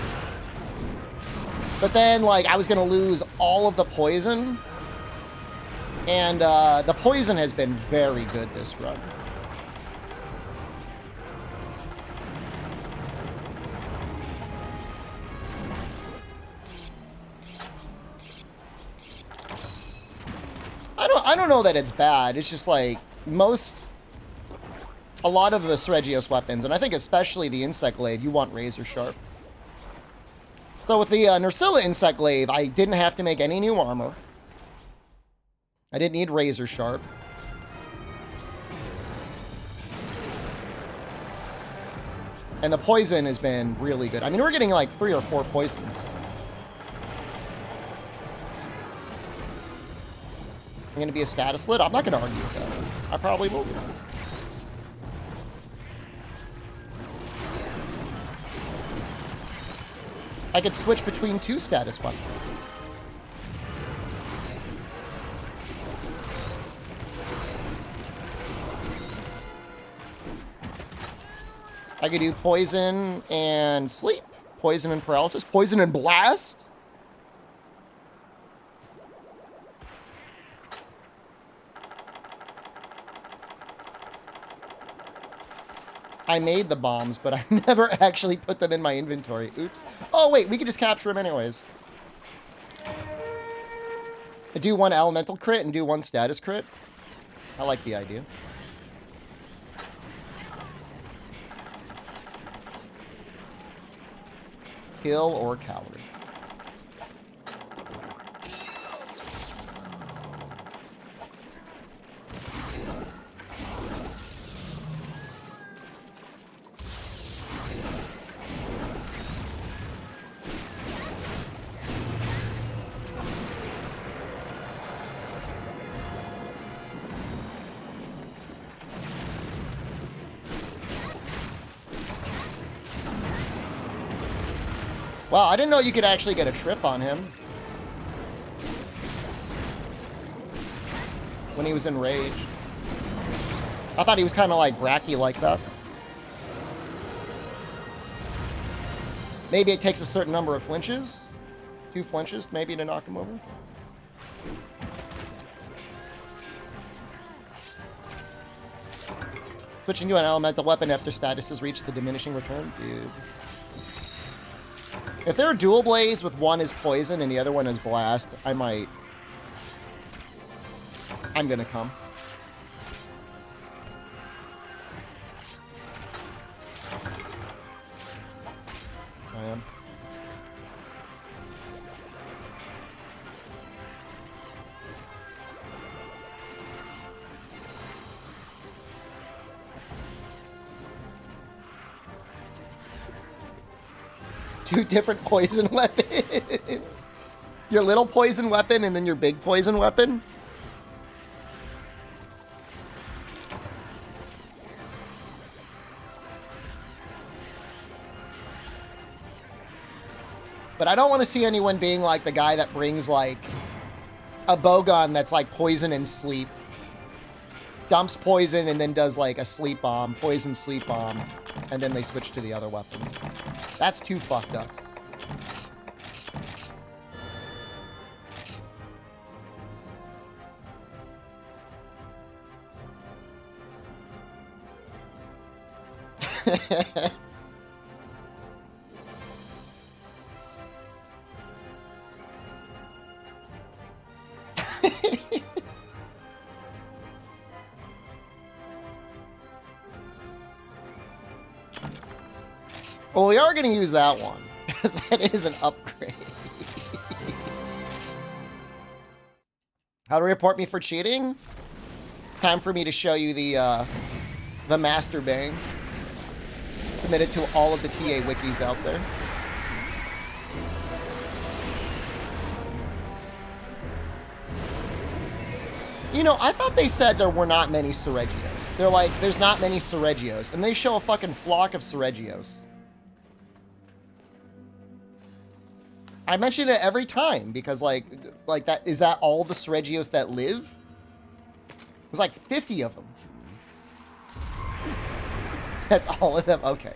But then, like, I was going to lose all of the poison. And the poison has been very good this run. I don't know that it's bad. It's just like a lot of the Seregios weapons, and I think especially the Insect Glaive, you want razor sharp. So with the Nursilla Insect Glaive, I didn't have to make any new armor. I didn't need razor sharp. And the poison has been really good. I mean, we're getting like 3 or 4 poisons. I'm going to be a status lit? I'm not going to argue with that. I probably will be. I could switch between 2 status weapons. I could do poison and sleep, poison and paralysis, poison and blast. I made the bombs, but I never actually put them in my inventory. Oops. Oh, wait, we could just capture them anyways. I do 1 elemental crit and do 1 status crit. I like the idea. Kill or coward. Wow, I didn't know you could actually get a trip on him when he was enraged. I thought he was kind of like Bracky like that. Maybe it takes a certain number of flinches. 2 flinches, maybe, to knock him over. Switching to an elemental weapon after status has reached the diminishing return? Dude. If there are dual blades with one is poison and the other one is blast, I'm gonna come. I am. Two different poison weapons. Your little poison weapon and then your big poison weapon. But I don't want to see anyone being like the guy that brings like a bowgun that's like poison and sleep. Dumps poison and then does like a sleep bomb, poison sleep bomb, and then they switch to the other weapon. That's too fucked up. Well, we are going to use that one, because that is an upgrade. How to report me for cheating? It's time for me to show you the master bang. Submitted to all of the TA wikis out there. You know, I thought they said there were not many Seregios. They're like, there's not many Seregios. And they show a fucking flock of Seregios. I mention it every time because, like that, is that all the Seregios that live? There's like 50 of them. That's all of them? Okay.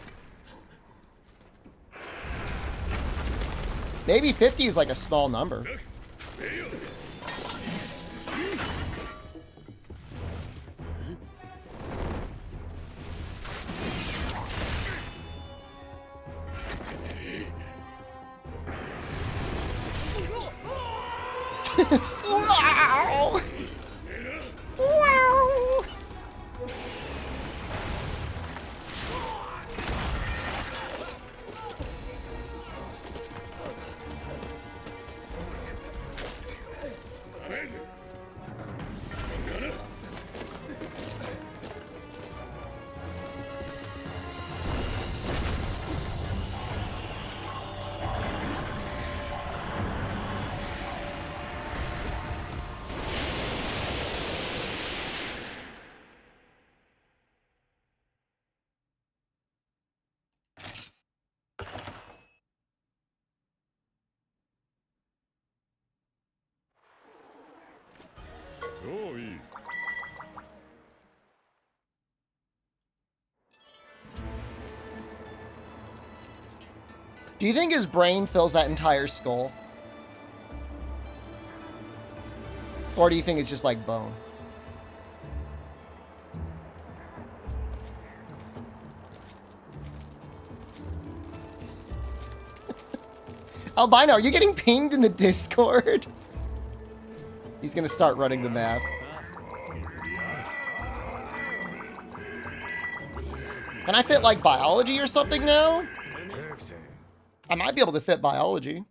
Maybe 50 is like a small number. Wow! Wow! Do you think his brain fills that entire skull? Or do you think it's just like bone? Albino, are you getting pinged in the Discord? He's gonna start running the math. Can I fit like biology or something now? I might be able to fit biology.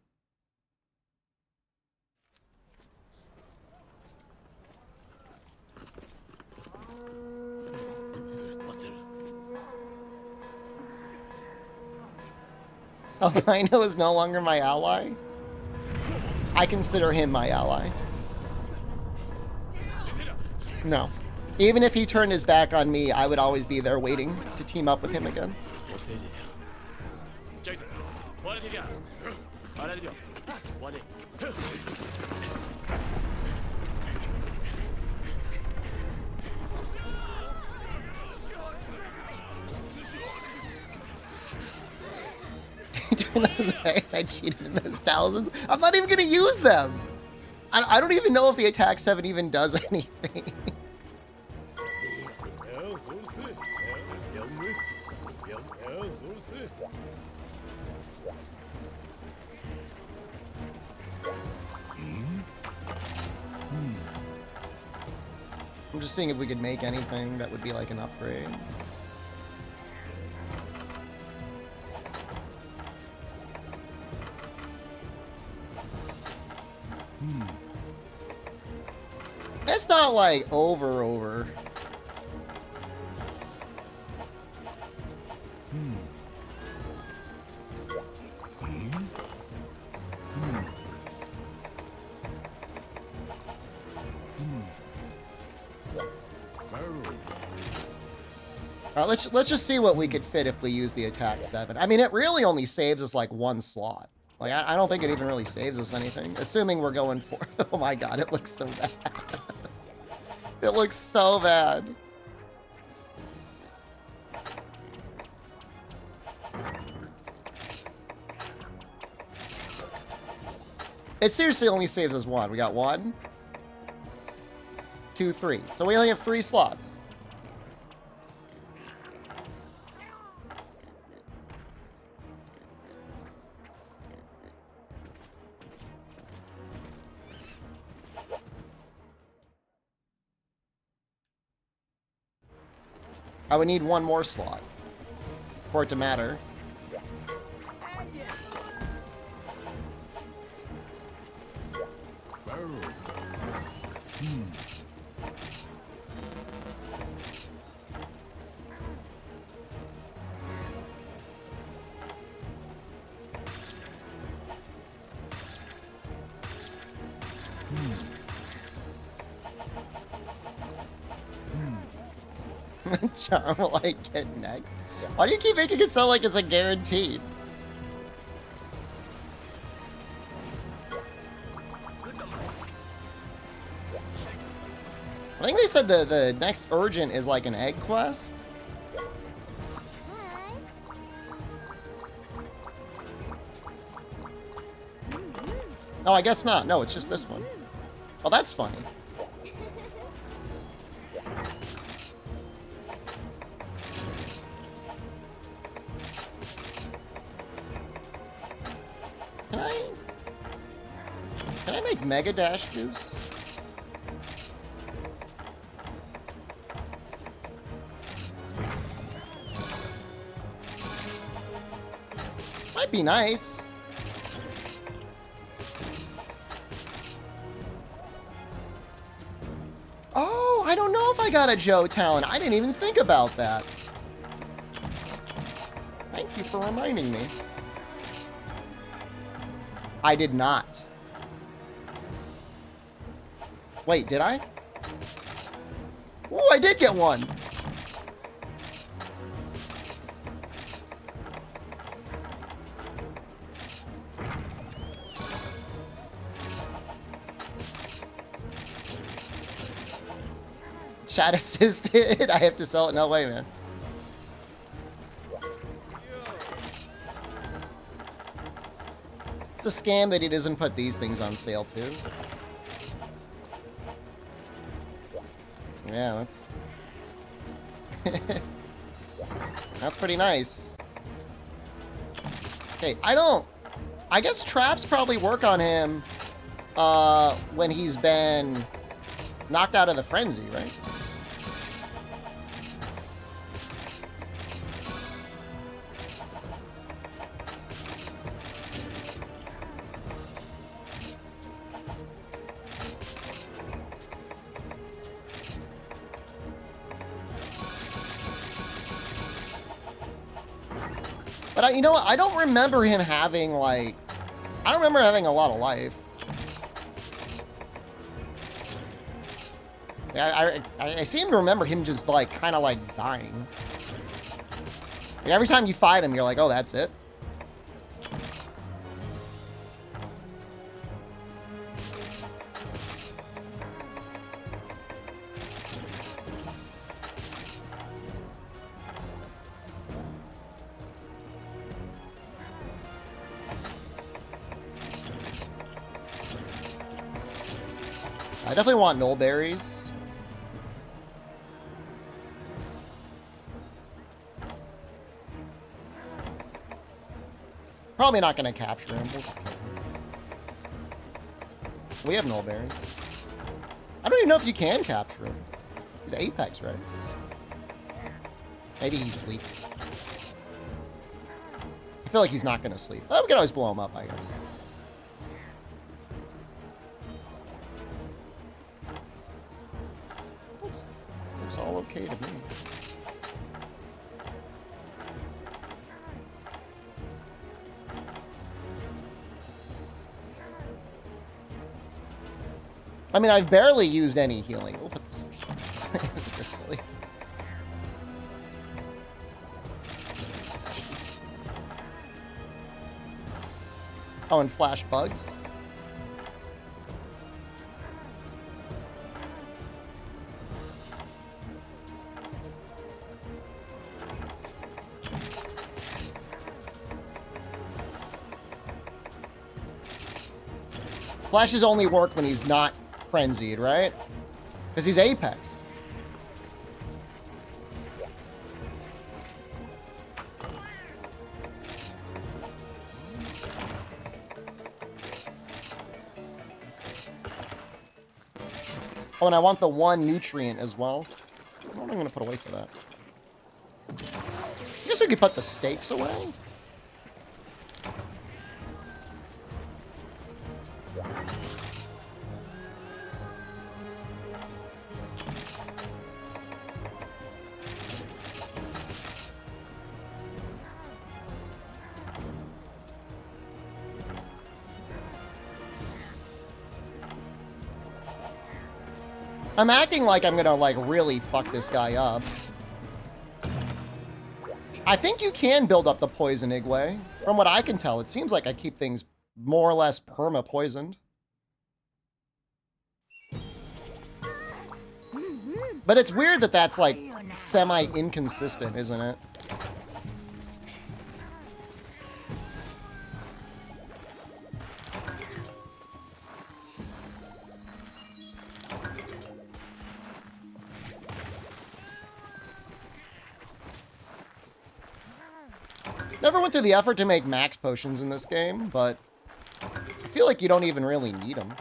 Albino is no longer my ally? I consider him my ally. No. Even if he turned his back on me, I would always be there waiting to team up with him again. I cheated in those talismans. I'm not even gonna use them. I don't even know if the attack 7 even does anything. I'm just seeing if we could make anything that would be like an upgrade. It's not like over. All right, let's just see what we could fit if we use the attack 7. I mean, it really only saves us like one slot. Like, I don't think it even really saves us anything. Assuming we're going for... Oh my god, it looks so bad. It looks so bad. It seriously only saves us one. We got 1, 2, 3. So we only have 3 slots. I would need 1 more slot for it to matter. Charm will I get next? Why do you keep making it sound like it's a guaranteed? I think they said the next urgent is like an egg quest. Oh, I guess not. No, it's just this one. Well, that's funny. Can I make Mega Dash juice? Might be nice. Oh, I don't know if I got a Joe talent. I didn't even think about that. Thank you for reminding me. I did not. Wait, did I? Oh, I did get one. Chat assisted. I have to sell it. No way, man. It's a scam that he doesn't put these things on sale too. Yeah, that's that's pretty nice. Okay, I guess traps probably work on him when he's been knocked out of the frenzy, right? But you know what? I don't remember him having, like... I don't remember having a lot of life. Yeah, I seem to remember him just, like, kind of, like, dying. Like, every time you fight him, you're like, oh, that's it. I definitely want null berries. Probably not going to capture him. We'll just kill him. We have null berries. I don't even know if you can capture him. He's Apex, right? Maybe he sleeps. I feel like he's not going to sleep. Oh, we can always blow him up, I guess. Looks all okay to me. I mean, I've barely used any healing. We'll put this. This is just silly. Oh, and flash bugs. Flashes only work when he's not frenzied, right? Because he's Apex. Oh, and I want the one nutrient as well. What am I going to put away for that? I guess we could put the steaks away. I'm acting like I'm gonna, like, really fuck this guy up. I think you can build up the poison Igwe. From what I can tell, it seems like I keep things more or less perma-poisoned. But it's weird that that's, like, semi-inconsistent, isn't it? Never went through the effort to make max potions in this game, but I feel like you don't even really need them.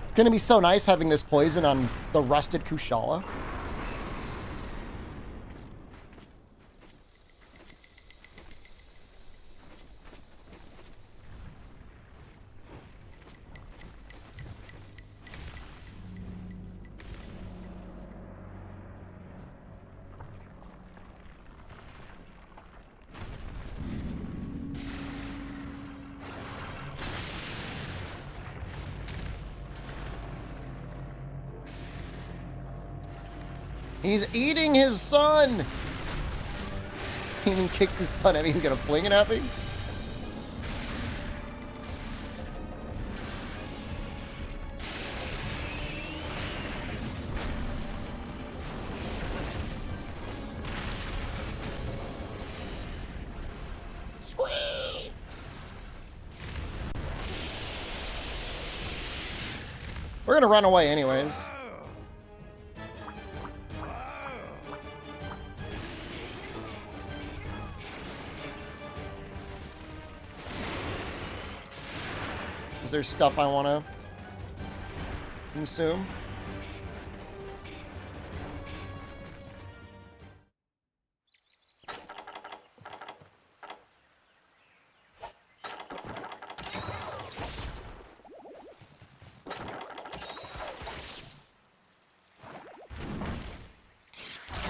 It's gonna be so nice having this poison on the rusted Kushala. He's eating his son! He even kicks his son. I mean, he's gonna fling it at me? Squeak! We're gonna run away anyways. Is there stuff I want to consume?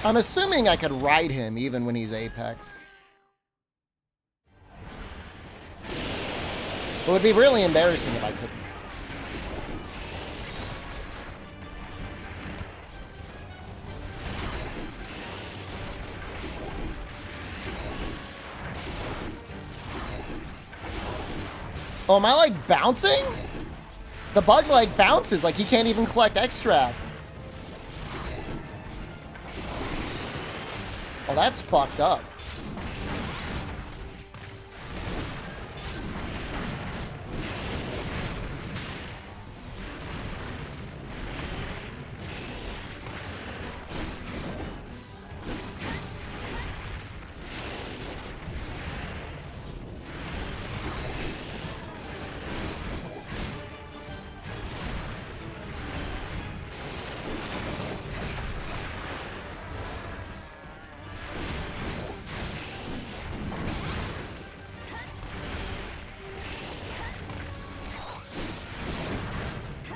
I'm assuming I could ride him even when he's Apex. It would be really embarrassing if I couldn't. Oh, am I like bouncing? The bug like bounces, like he can't even collect extract. Oh, that's fucked up.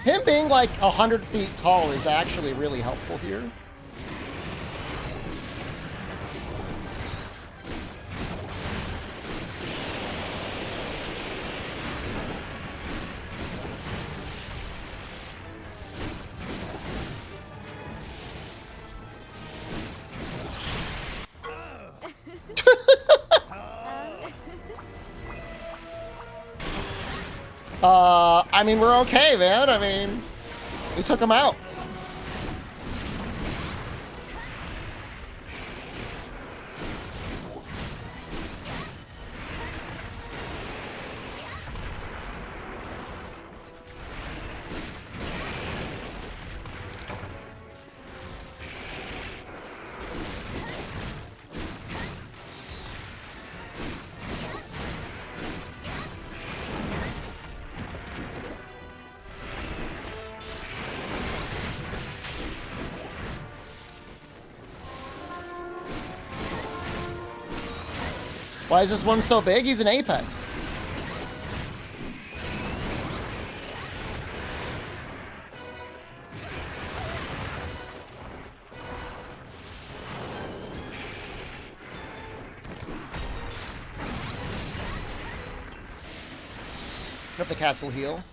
Him being like 100 feet tall is actually really helpful here. I mean, we're okay, man. I mean, we took him out. Why is this one so big? He's an Apex. Hope the cats will heal.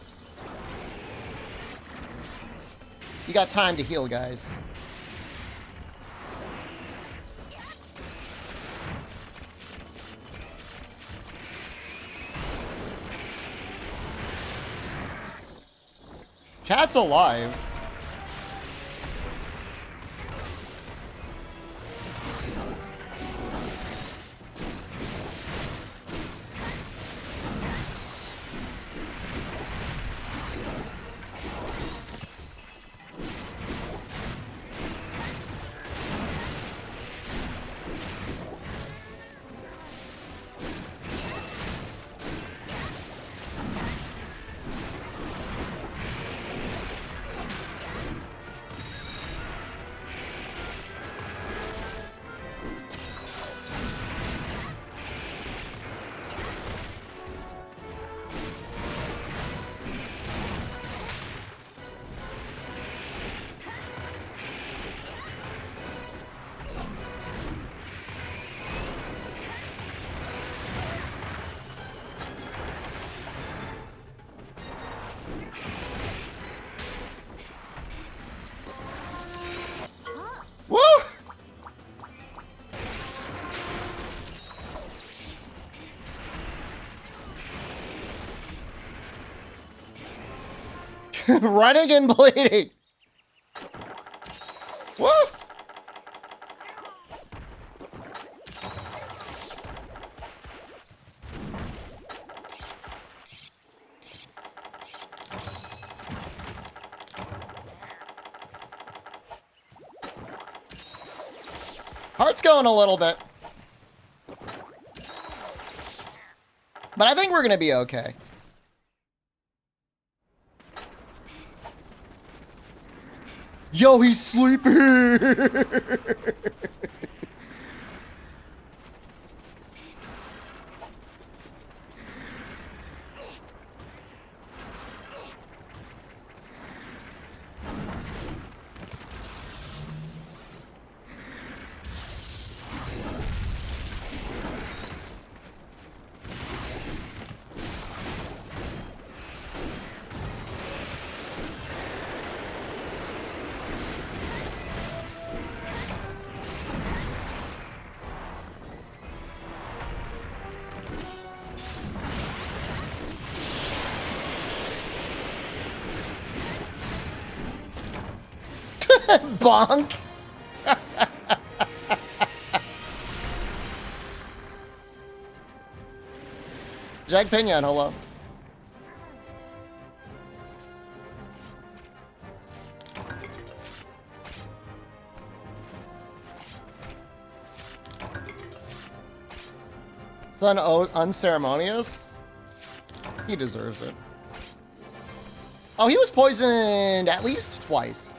You got time to heal, guys. Chat's alive. Running and bleeding. Woo! Heart's going a little bit. But I think we're going to be okay. Yo, he's sleeping! Bonk. Jag Pinion, hello. It's unceremonious. He deserves it. Oh, he was poisoned at least twice.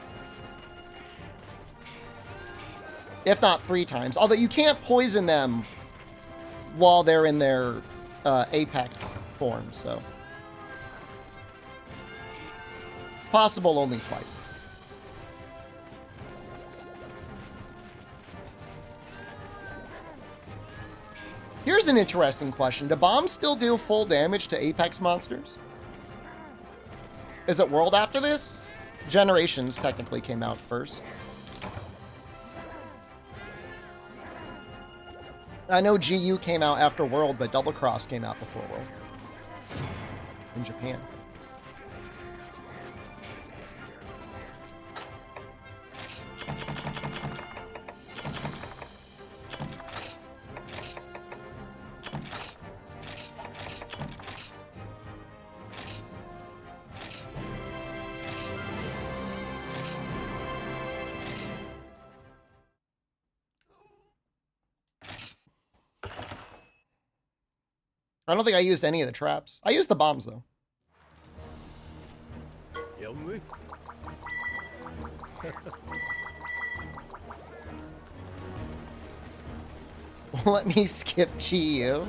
If not 3 times. Although you can't poison them while they're in their apex form, so. It's possible only twice. Here's an interesting question. Do bombs still do full damage to apex monsters? Is it World after this? Generations technically came out first. I know GU came out after World, but Double Cross came out before World. In Japan. I don't think I used any of the traps. I used the bombs, though. Let me skip GU.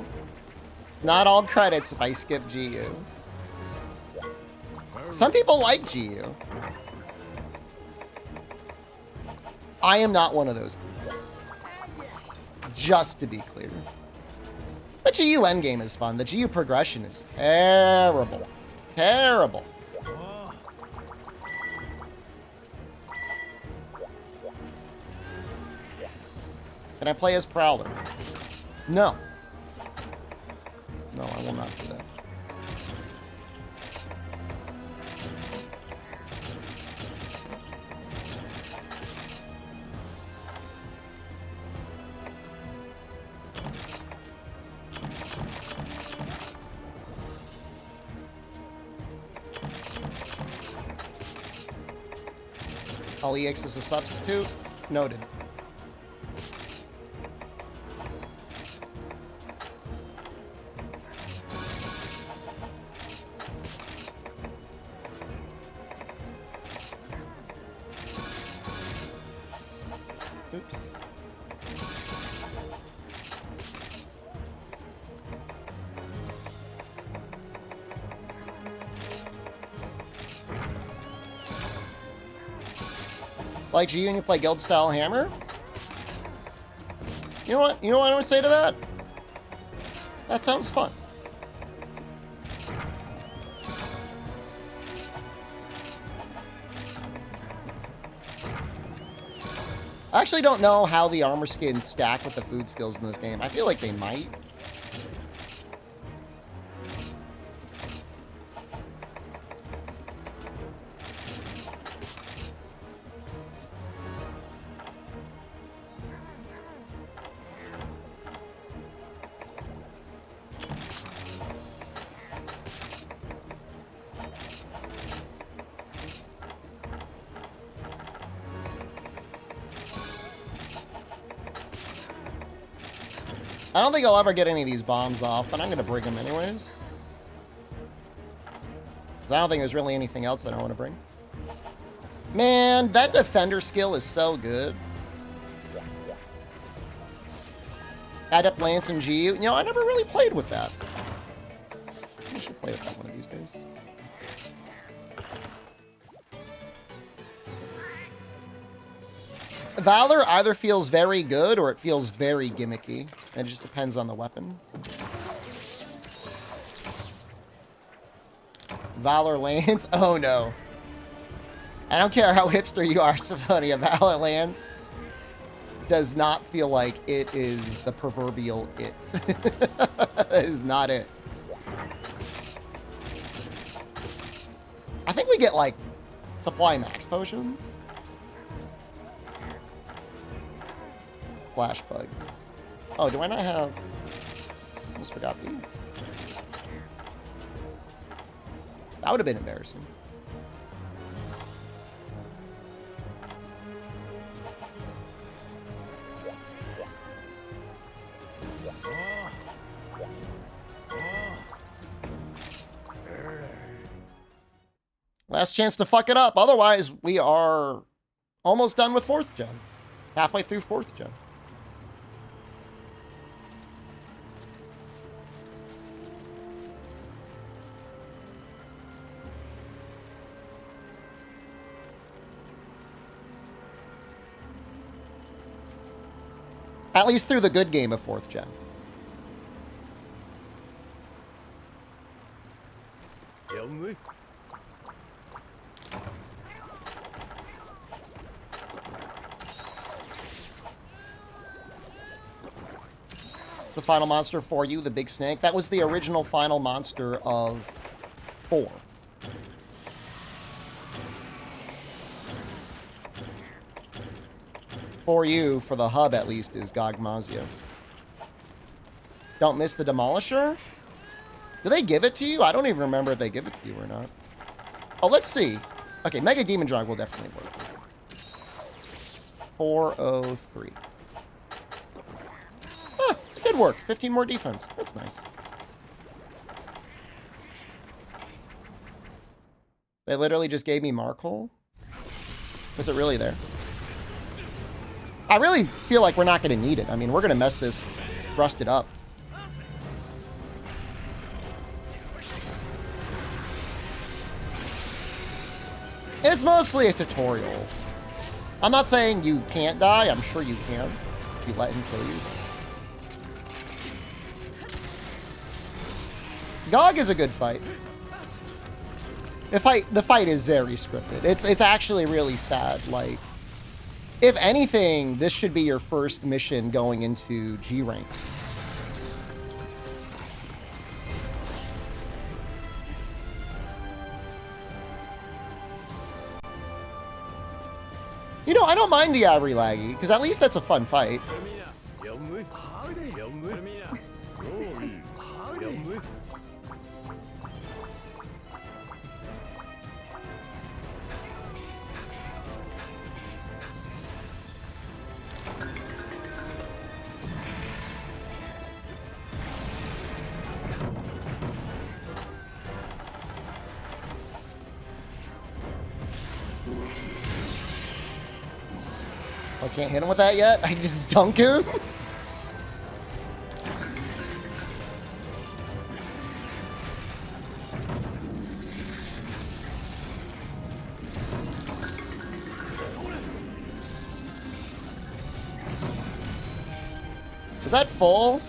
It's not all credits if I skip GU. Some people like GU. I am not one of those people. Just to be clear. The GU endgame is fun. The GU progression is terrible. Terrible. Can I play as Prowler? No. No, I will not do that. All EX is a substitute? Noted. Oops. Like GU and you play guild style hammer? You know what? You know what I want to say to that? That sounds fun. I actually don't know how the armor skins stack with the food skills in this game. I feel like they might. I don't think I'll ever get any of these bombs off, but I'm going to bring them anyways. Because I don't think there's really anything else that I want to bring. Man, that defender skill is so good. Adept Lance and GU. You know, I never really played with that. I should play with that one of these days. Valor either feels very good or it feels very gimmicky. It just depends on the weapon. Valor Lance? Oh no. I don't care how hipster you are, Savonia. Valor Lance does not feel like it is the proverbial it. It is not it. I think we get like supply max potions. Flash bugs. Oh, do I not have... Almost forgot these. That would have been embarrassing. Last chance to fuck it up. Otherwise, we are almost done with 4th gen. Halfway through 4th gen. At least through the good game of 4th gen. It's the final monster for you, the big snake. That was the original final monster of 4. For you, for the hub at least, is Gogmazios. Don't miss the Demolisher? Do they give it to you? I don't even remember if they give it to you or not. Oh, let's see. Okay, Mega Demon Drog will definitely work. 403. Ah, it did work. 15 more defense. That's nice. They literally just gave me Markhole? Was it really there? I really feel like we're not going to need it. I mean, we're going to mess this rusted up. It's mostly a tutorial. I'm not saying you can't die. I'm sure you can if you let him kill you. GOG is a good fight. The fight is very scripted. It's actually really sad. Like, if anything, this should be your first mission going into G rank. You know, I don't mind the Avery laggy, because at least that's a fun fight. I can't hit him with that yet. I can just dunk him. Is that full?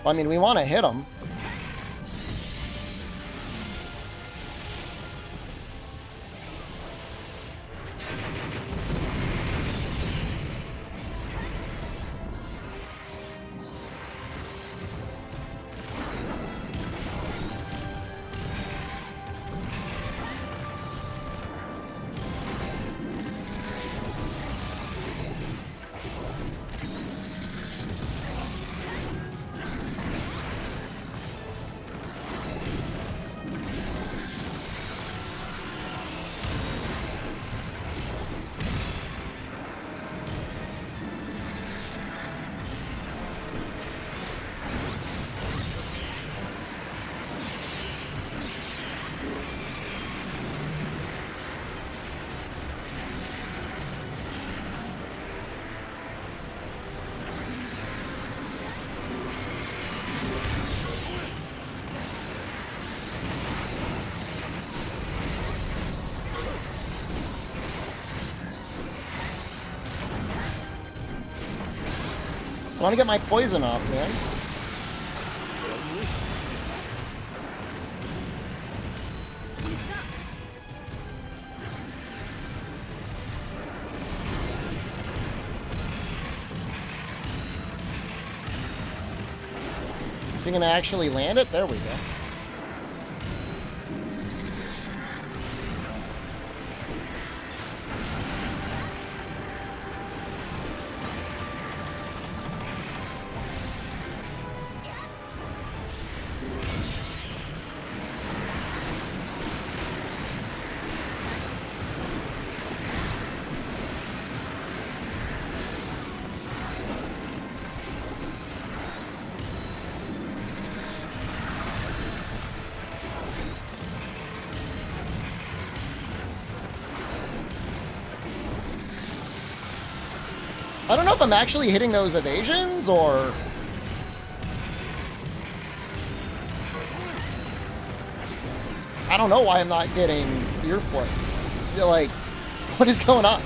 Well, I mean, we want to hit him. I want to get my poison off, man. Is he gonna actually land it? There we go. I don't know if I'm actually hitting those evasions, or... I don't know why I'm not getting earplay. Like, what is going on?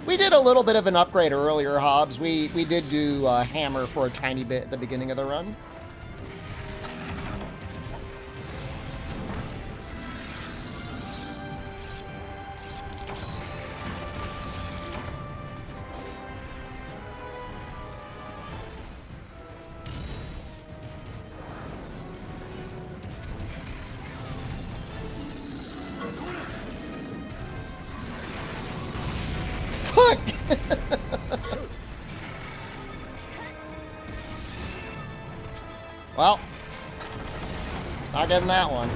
We did a little bit of an upgrade earlier, Hobbs. We did do hammer for a tiny bit at the beginning of the run. Not getting that one.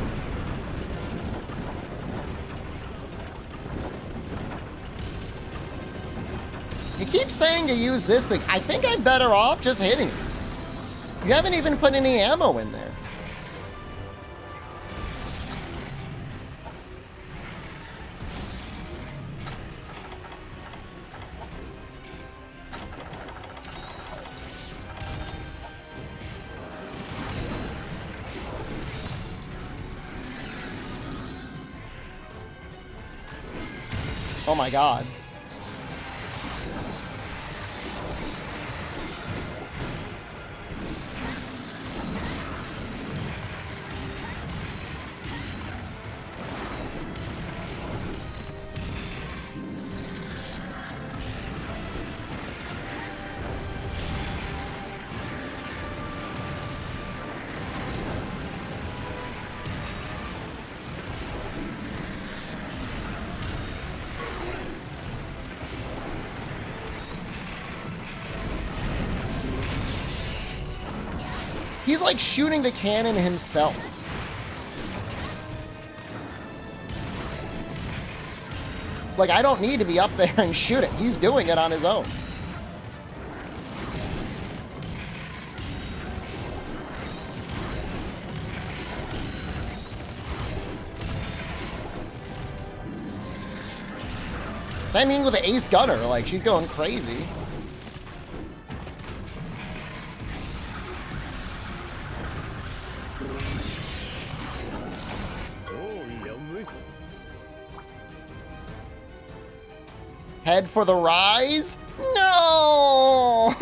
He keeps saying to use this thing. I think I'm better off just hitting it. You haven't even put any ammo in there. Oh my god. He's like shooting the cannon himself. Like, I don't need to be up there and shoot it. He's doing it on his own. Same thing with the Ace Gunner. Like, she's going crazy. Head for the rise? No!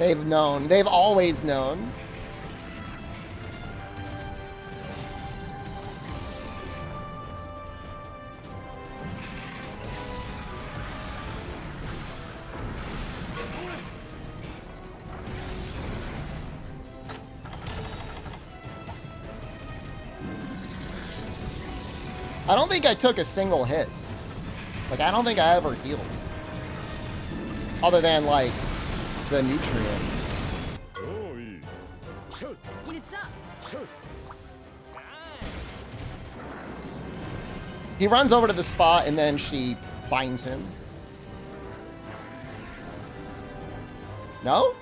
They've known. They've always known. I don't think I took a single hit. Like, I don't think I ever healed. Other than, like, the nutrient. He runs over to the spot and then she binds him. No?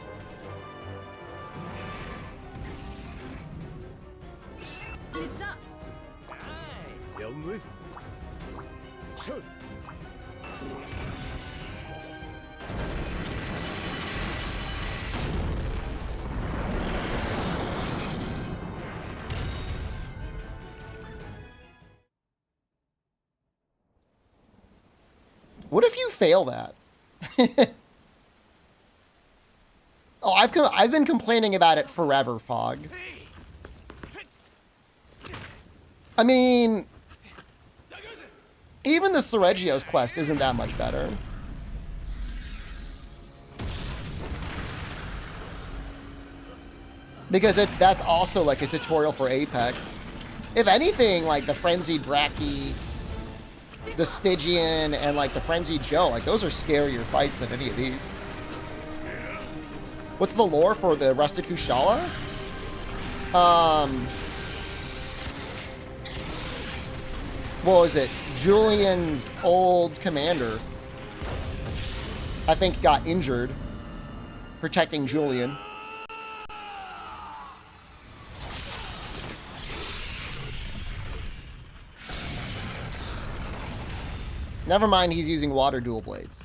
What if you fail that? Oh, I've been complaining about it forever, Fog. I mean, even the Sergio's quest isn't that much better. Because that's also like a tutorial for Apex. If anything, like the Frenzied Bracky, the Stygian, and like the Frenzied Joe, like those are scarier fights than any of these. What's the lore for the Rusted Kushala? What was it? Julian's old commander, I think, got injured protecting Julian. Never mind, he's using water dual blades.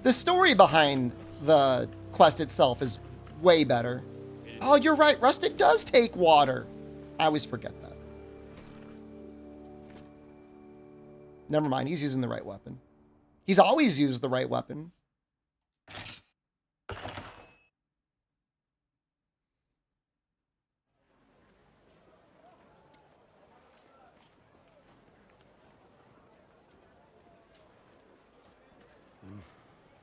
The story behind the quest itself is way better. Oh, you're right. Rusted does take water. I always forget that. Never mind. He's using the right weapon. He's always used the right weapon.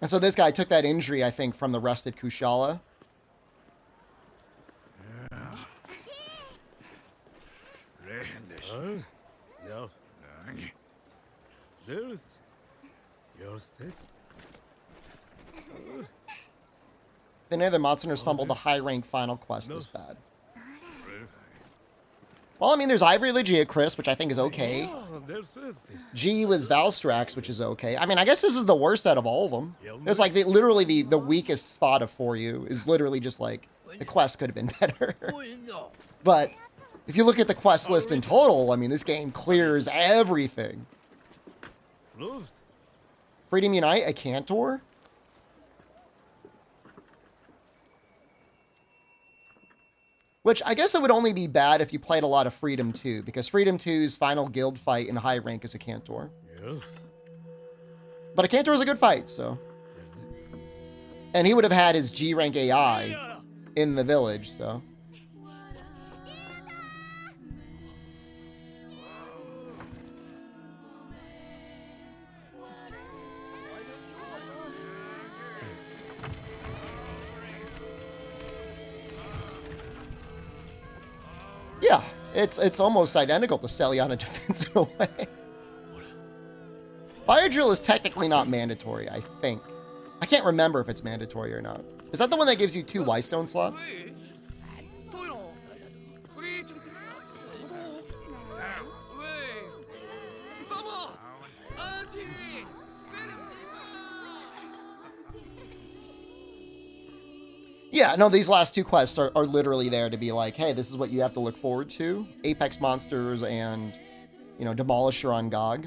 And so this guy took that injury, I think, from the rusted Kushala. Been neither Monsters fumbled the high rank final quest this bad. Well, I mean, there's Ivory Legia Chris, which I think is okay. G was Valstrax, which is okay. I mean, I guess this is the worst out of all of them. It's like literally the weakest spot of For You is literally just like the quest could have been better. But if you look at the quest list in total, I mean, this game clears everything. Freedom Unite, a Cantor? Which I guess it would only be bad if you played a lot of Freedom 2, because Freedom 2's final guild fight in high rank is a Cantor. But a Cantor is a good fight, so. And he would have had his G rank AI in the village, so. Yeah, it's almost identical to Celiana Defense in a way. Fire Drill is technically not mandatory, I think. I can't remember if it's mandatory or not. Is that the one that gives you 2 Wystone slots? Yeah, no, these last 2 quests are literally there to be like, hey, this is what you have to look forward to. Apex Monsters and, you know, Demolisher on GOG.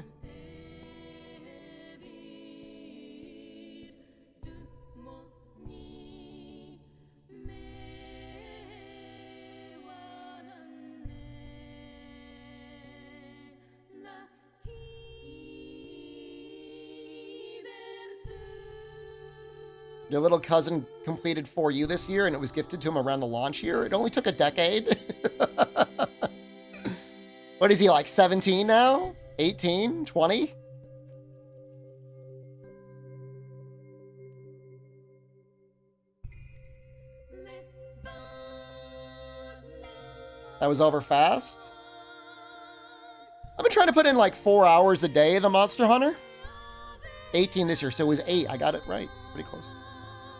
Your little cousin completed For You this year, and it was gifted to him around the launch year. It only took a decade. What is he, like 17 now? 18? 20? That was over fast. I've been trying to put in like 4 hours a day, the Monster Hunter. 18 this year, so it was 8. I got it right. Pretty close.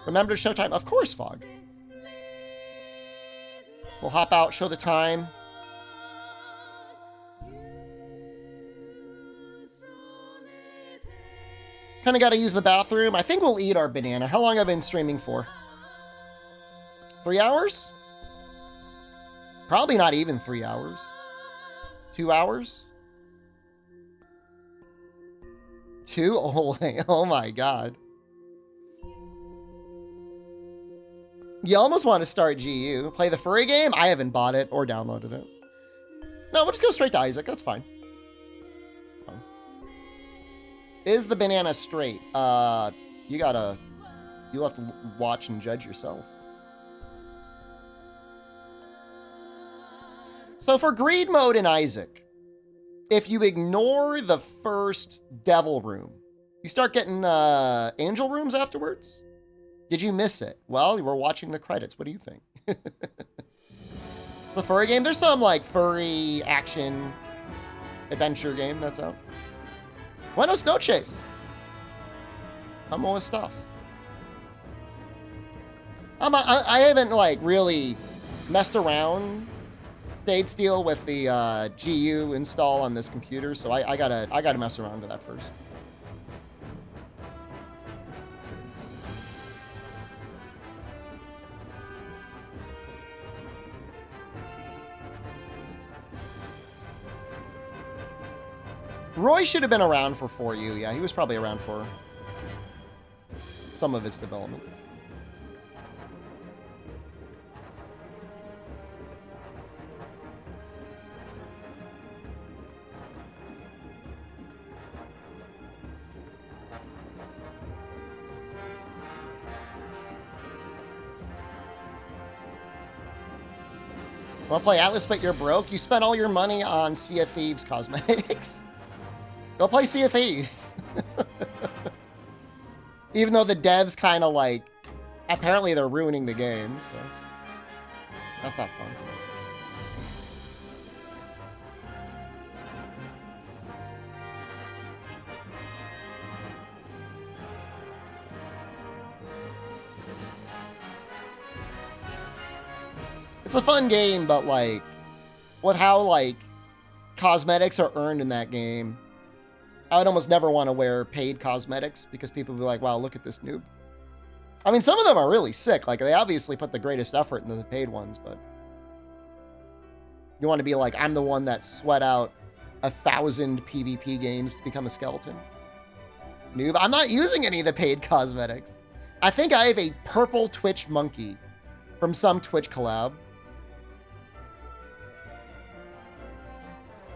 Remember to Showtime? Of course, Fog. We'll hop out, show the time. Kind of got to use the bathroom. I think we'll eat our banana. How long have I been streaming for? 3 hours? Probably not even 3 hours. 2 hours? 2? Oh my God. You almost want to start GU. Play the furry game? I haven't bought it or downloaded it. No, we'll just go straight to Isaac. That's fine. Is the banana straight? You'll have to watch and judge yourself. So for greed mode in Isaac, if you ignore the first devil room, you start getting angel rooms afterwards. Did you miss it? Well, you were watching the credits. What do you think? The furry game? There's some like furry action adventure game that's out. Buenos noches. ¿Cómo estás? I haven't like really messed around, stayed still with the GU install on this computer, so I gotta mess around with that first. Roy should have been around for you. Yeah, he was probably around for some of its development. Want to play Atlas but you're broke? You spent all your money on Sea of Thieves cosmetics. Go play Sea of Thieves. Even though the devs kind of like, apparently they're ruining the game, so that's not fun. It's a fun game, but like, with how like cosmetics are earned in that game, I would almost never want to wear paid cosmetics because people would be like, wow, look at this noob. I mean, some of them are really sick. Like, they obviously put the greatest effort into the paid ones, but you want to be like, I'm the one that sweat out 1,000 PvP games to become a skeleton. Noob. I'm not using any of the paid cosmetics. I think I have a purple Twitch monkey from some Twitch collab.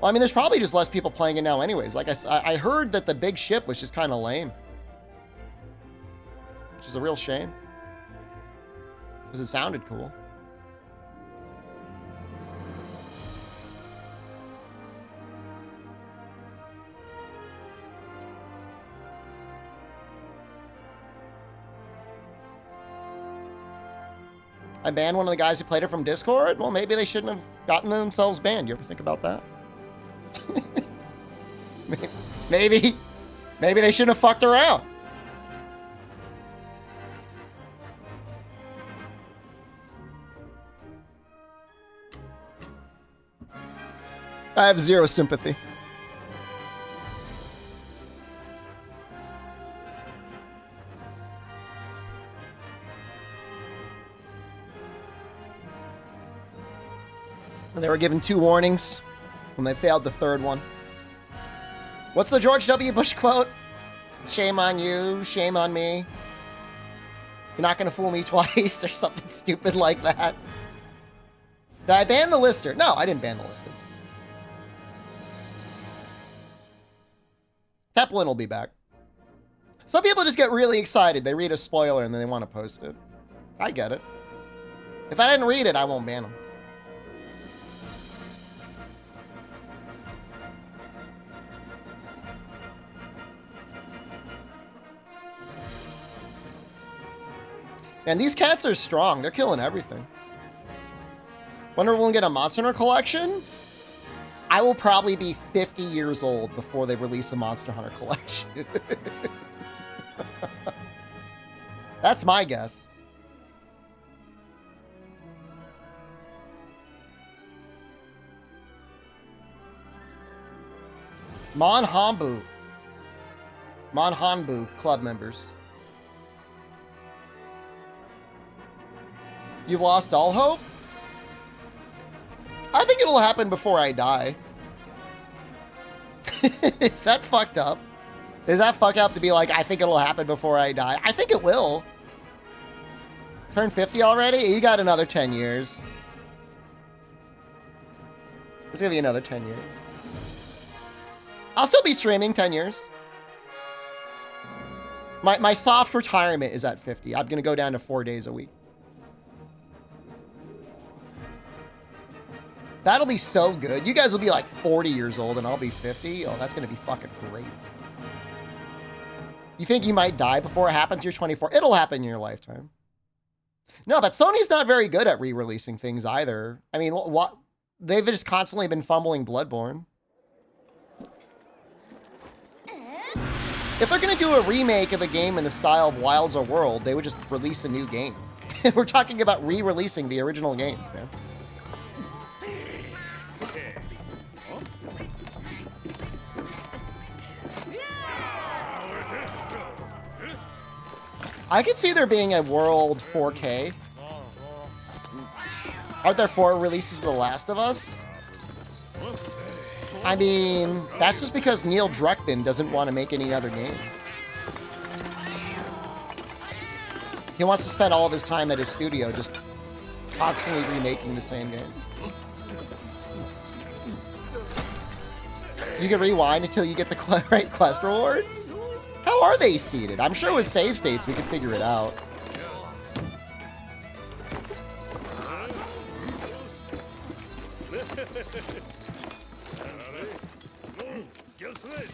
Well, I mean, there's probably just less people playing it now anyways. Like I heard that the big ship was just kind of lame. Which is a real shame. Because it sounded cool. I banned one of the guys who played it from Discord? Well, maybe they shouldn't have gotten themselves banned. You ever think about that? maybe they shouldn't have fucked around. I have zero sympathy. And they were given 2 warnings when they failed the 3rd one. What's the George W. Bush quote? Shame on you, shame on me. You're not gonna fool me twice, or something stupid like that. Did I ban the lister? No, I didn't ban the lister. Teplin will be back. Some people just get really excited. They read a spoiler and then they want to post it. I get it. If I didn't read it, I won't ban them. Man, these cats are strong. They're killing everything. Wonder if we'll get a Monster Hunter collection? I will probably be 50 years old before they release a Monster Hunter collection. That's my guess. Monhanbu club members. You've lost all hope? I think it'll happen before I die. Is that fucked up? Is that fucked up to be like, I think it'll happen before I die? I think it will. Turn 50 already? You got another 10 years. It's gonna be another 10 years. I'll still be streaming 10 years. My soft retirement is at 50. I'm gonna go down to 4 days a week. That'll be so good. You guys will be like 40 years old and I'll be 50. Oh, that's going to be fucking great. You think you might die before it happens? You're 24. It'll happen in your lifetime. No, but Sony's not very good at re-releasing things either. I mean, what? They've just constantly been fumbling Bloodborne. If they're going to do a remake of a game in the style of Wilds or World, they would just release a new game. We're talking about re-releasing the original games, man. I could see there being a World 4K. Aren't there 4 releases of The Last of Us? I mean, that's just because Neil Druckmann doesn't want to make any other games. He wants to spend all of his time at his studio just constantly remaking the same game. You can rewind until you get the right quest rewards? How are they seated? I'm sure with save states we could figure it out.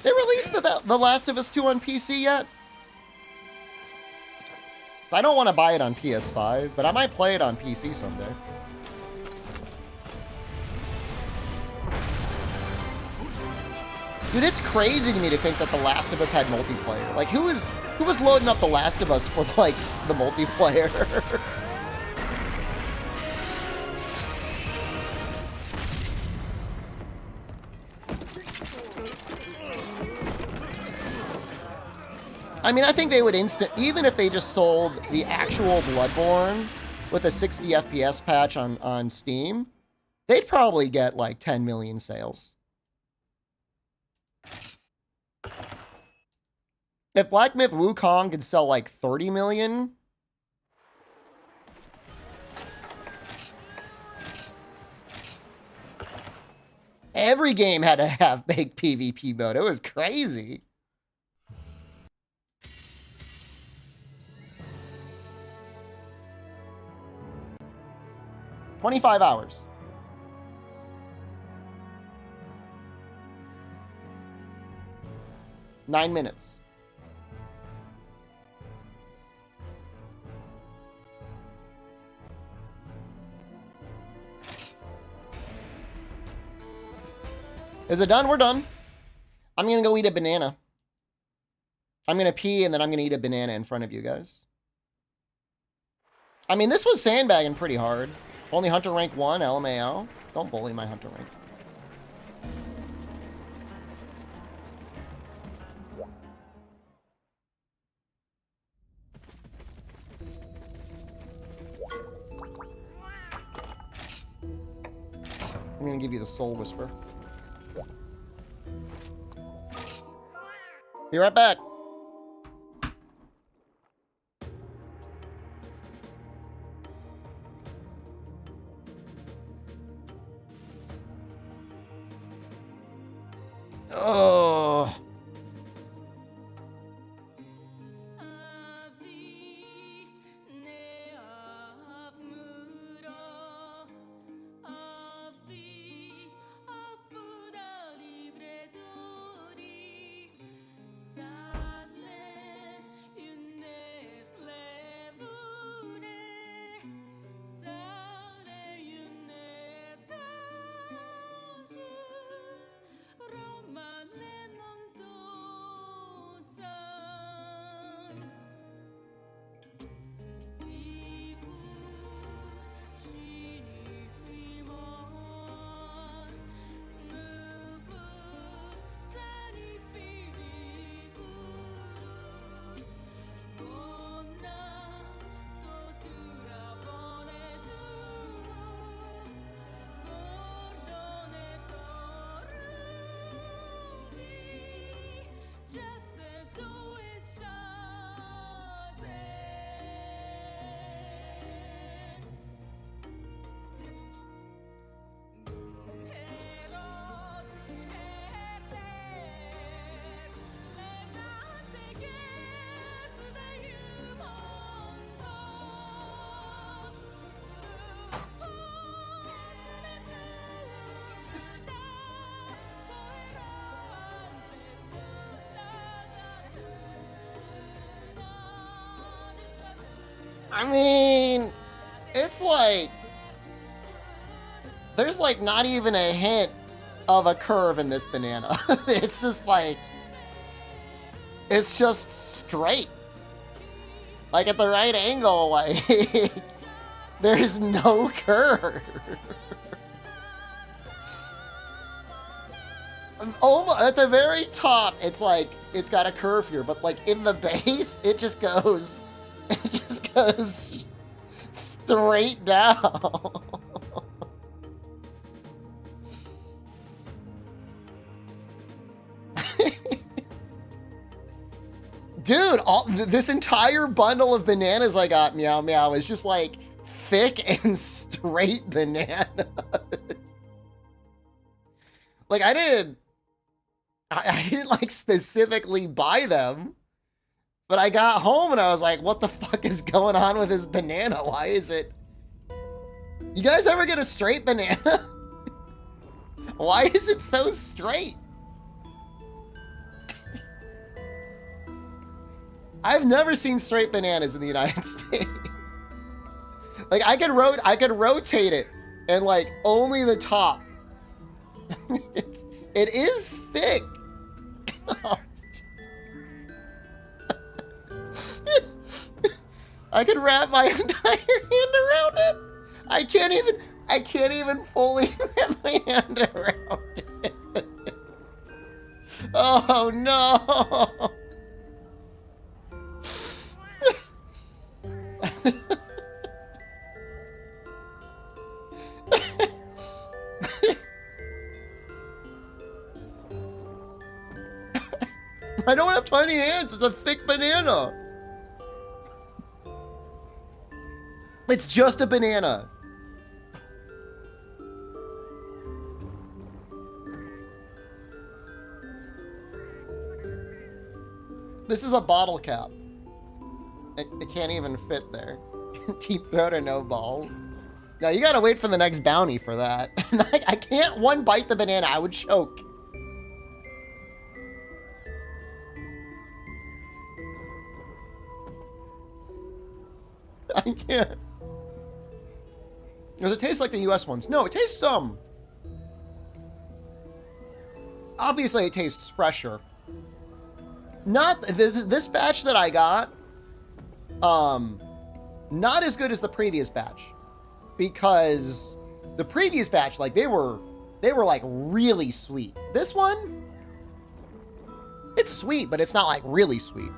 They released the Last of Us 2 on PC yet? So I don't want to buy it on PS5, but I might play it on PC someday. Dude, it's crazy to me to think that The Last of Us had multiplayer. Like, who was loading up The Last of Us for, like, the multiplayer? I mean, I think they would even if they just sold the actual Bloodborne with a 60 FPS patch on Steam, they'd probably get like 10 million sales. If Black Myth Wukong could sell like 30 million, every game had to have big PvP mode. It was crazy. $25 hours. Nine minutes. Is it done? We're done. I'm going to go eat a banana. I'm going to pee and then I'm going to eat a banana in front of you guys. I mean, this was sandbagging pretty hard. Only Hunter rank 1, LMAO. Don't bully my Hunter rank. I'm going to give you the Soul Whisper. Be right back. Oh. I mean, it's like, there's like not even a hint of a curve in this banana. It's just like, it's just straight. Like at the right angle, like, there's no curve. Almost, at the very top, it's like, it's got a curve here, but like in the base, it just goes straight down. Dude, this entire bundle of bananas I got, Meow Meow, is just like thick and straight bananas. Like I didn't like specifically buy them. But I got home and I was like, what the fuck is going on with this banana? Why is it... You guys ever get a straight banana? Why is it so straight? I've never seen straight bananas in the United States. Like I could rotate it and like only the top. It is thick. I could wrap my entire hand around it. I can't even fully wrap my hand around it. Oh no. I don't have tiny hands. It's a thick banana. It's just a banana. This is a bottle cap. It can't even fit there. Deep throat or no balls. Now you gotta wait for the next bounty for that. I can't one bite the banana. I would choke. I can't. Does it taste like the US ones? No, it tastes obviously it tastes fresher. Not this batch that I got, not as good as the previous batch, because the previous batch, like they were like really sweet. This one, it's sweet, but it's not like really sweet.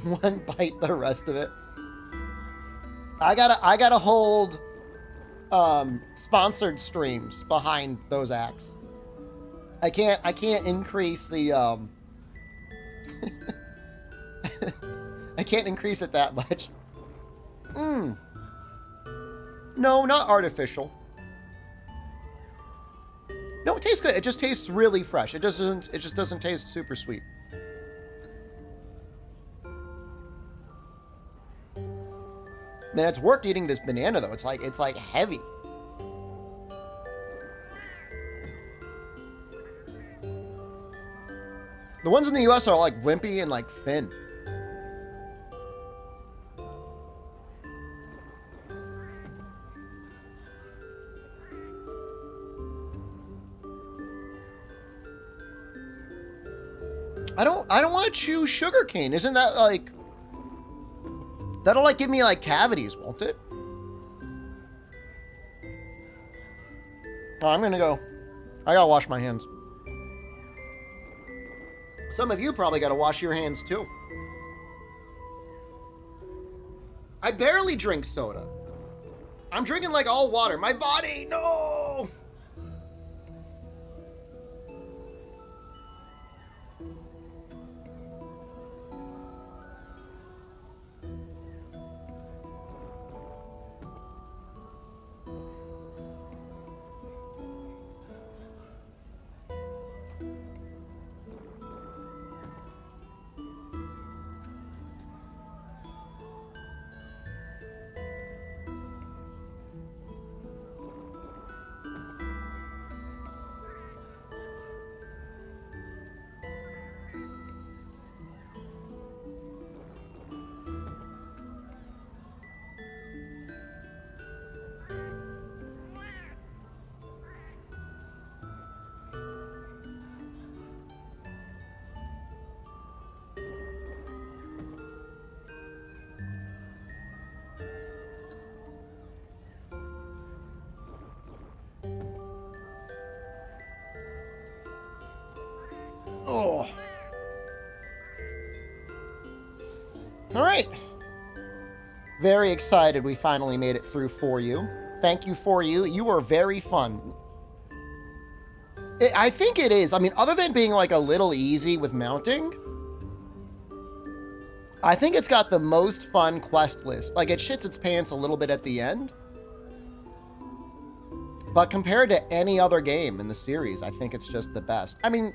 One bite the rest of it. I gotta hold sponsored streams behind those acts. I can't increase the I can't increase it that much. No, not artificial. No, it tastes good. It just tastes really fresh. It just doesn't taste super sweet. Man, it's work eating this banana though. It's like heavy. The ones in the US are like wimpy and like thin. I don't want to chew sugar cane. Isn't that like... That'll like give me like cavities, won't it? Oh, I'm gonna go. I gotta wash my hands. Some of you probably gotta wash your hands too. I barely drink soda. I'm drinking like all water. My body, no! Oh. All right. Very excited we finally made it through for you. Thank you for you. You were very fun. I think it is. I mean, other than being like a little easy with mounting, I think it's got the most fun quest list. Like it shits its pants a little bit at the end. But compared to any other game in the series, I think it's just the best. I mean,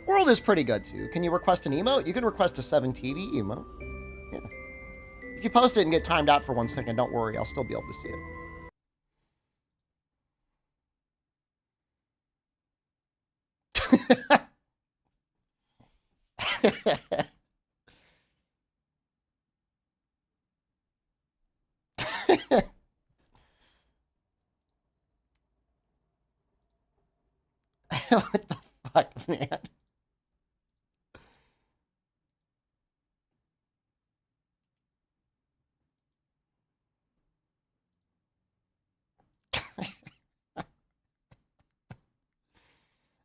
World is pretty good too. Can you request an emote? You can request a 7TV emote. Yeah. If you post it and get timed out for 1 second, don't worry. I'll still be able to see it. What the fuck, man?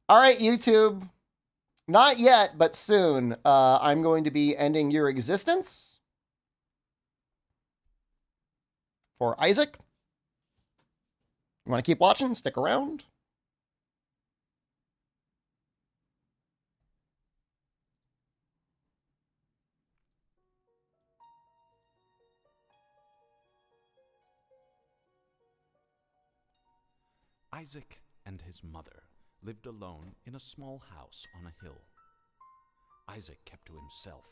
All right, YouTube. Not yet, but soon. I'm going to be ending your existence for Isaac. You want to keep watching? Stick around.
Isaac and his mother lived alone in a small house on a hill. Isaac kept to himself.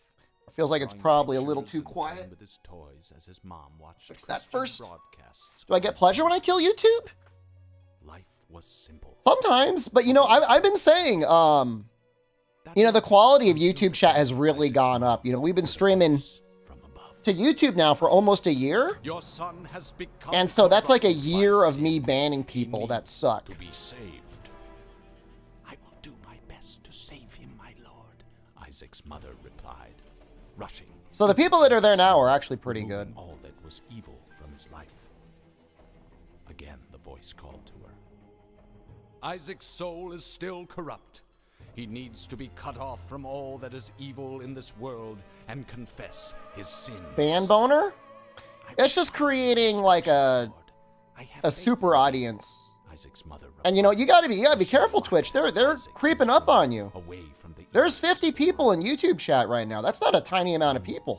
It feels like it's probably a little too quiet.
With his toys as his mom watched
Fix that first.
broadcasts.
Do I get pleasure when I kill YouTube?
Life was simple.
Sometimes, but you know, I've been saying, you know, the quality of YouTube chat has really gone up. You know, we've been streaming to YouTube now for almost a year.
Your son has become,
and so that's like a year of me banning people that suck.
To be saved. I will do my best to save him, my lord, Isaac's mother replied, rushing.
So the people that are there now are actually pretty good.
All that was evil from his life. Again, the voice called to her. Isaac's soul is still corrupt. He needs to be cut off from all that is evil in this world and confess his sins.
Ban boner? It's just creating like a super audience.
Isaac's mother.
And you know, you gotta be careful, Twitch. They're creeping up on you. There's 50 people in YouTube chat right now. That's not a tiny amount of people.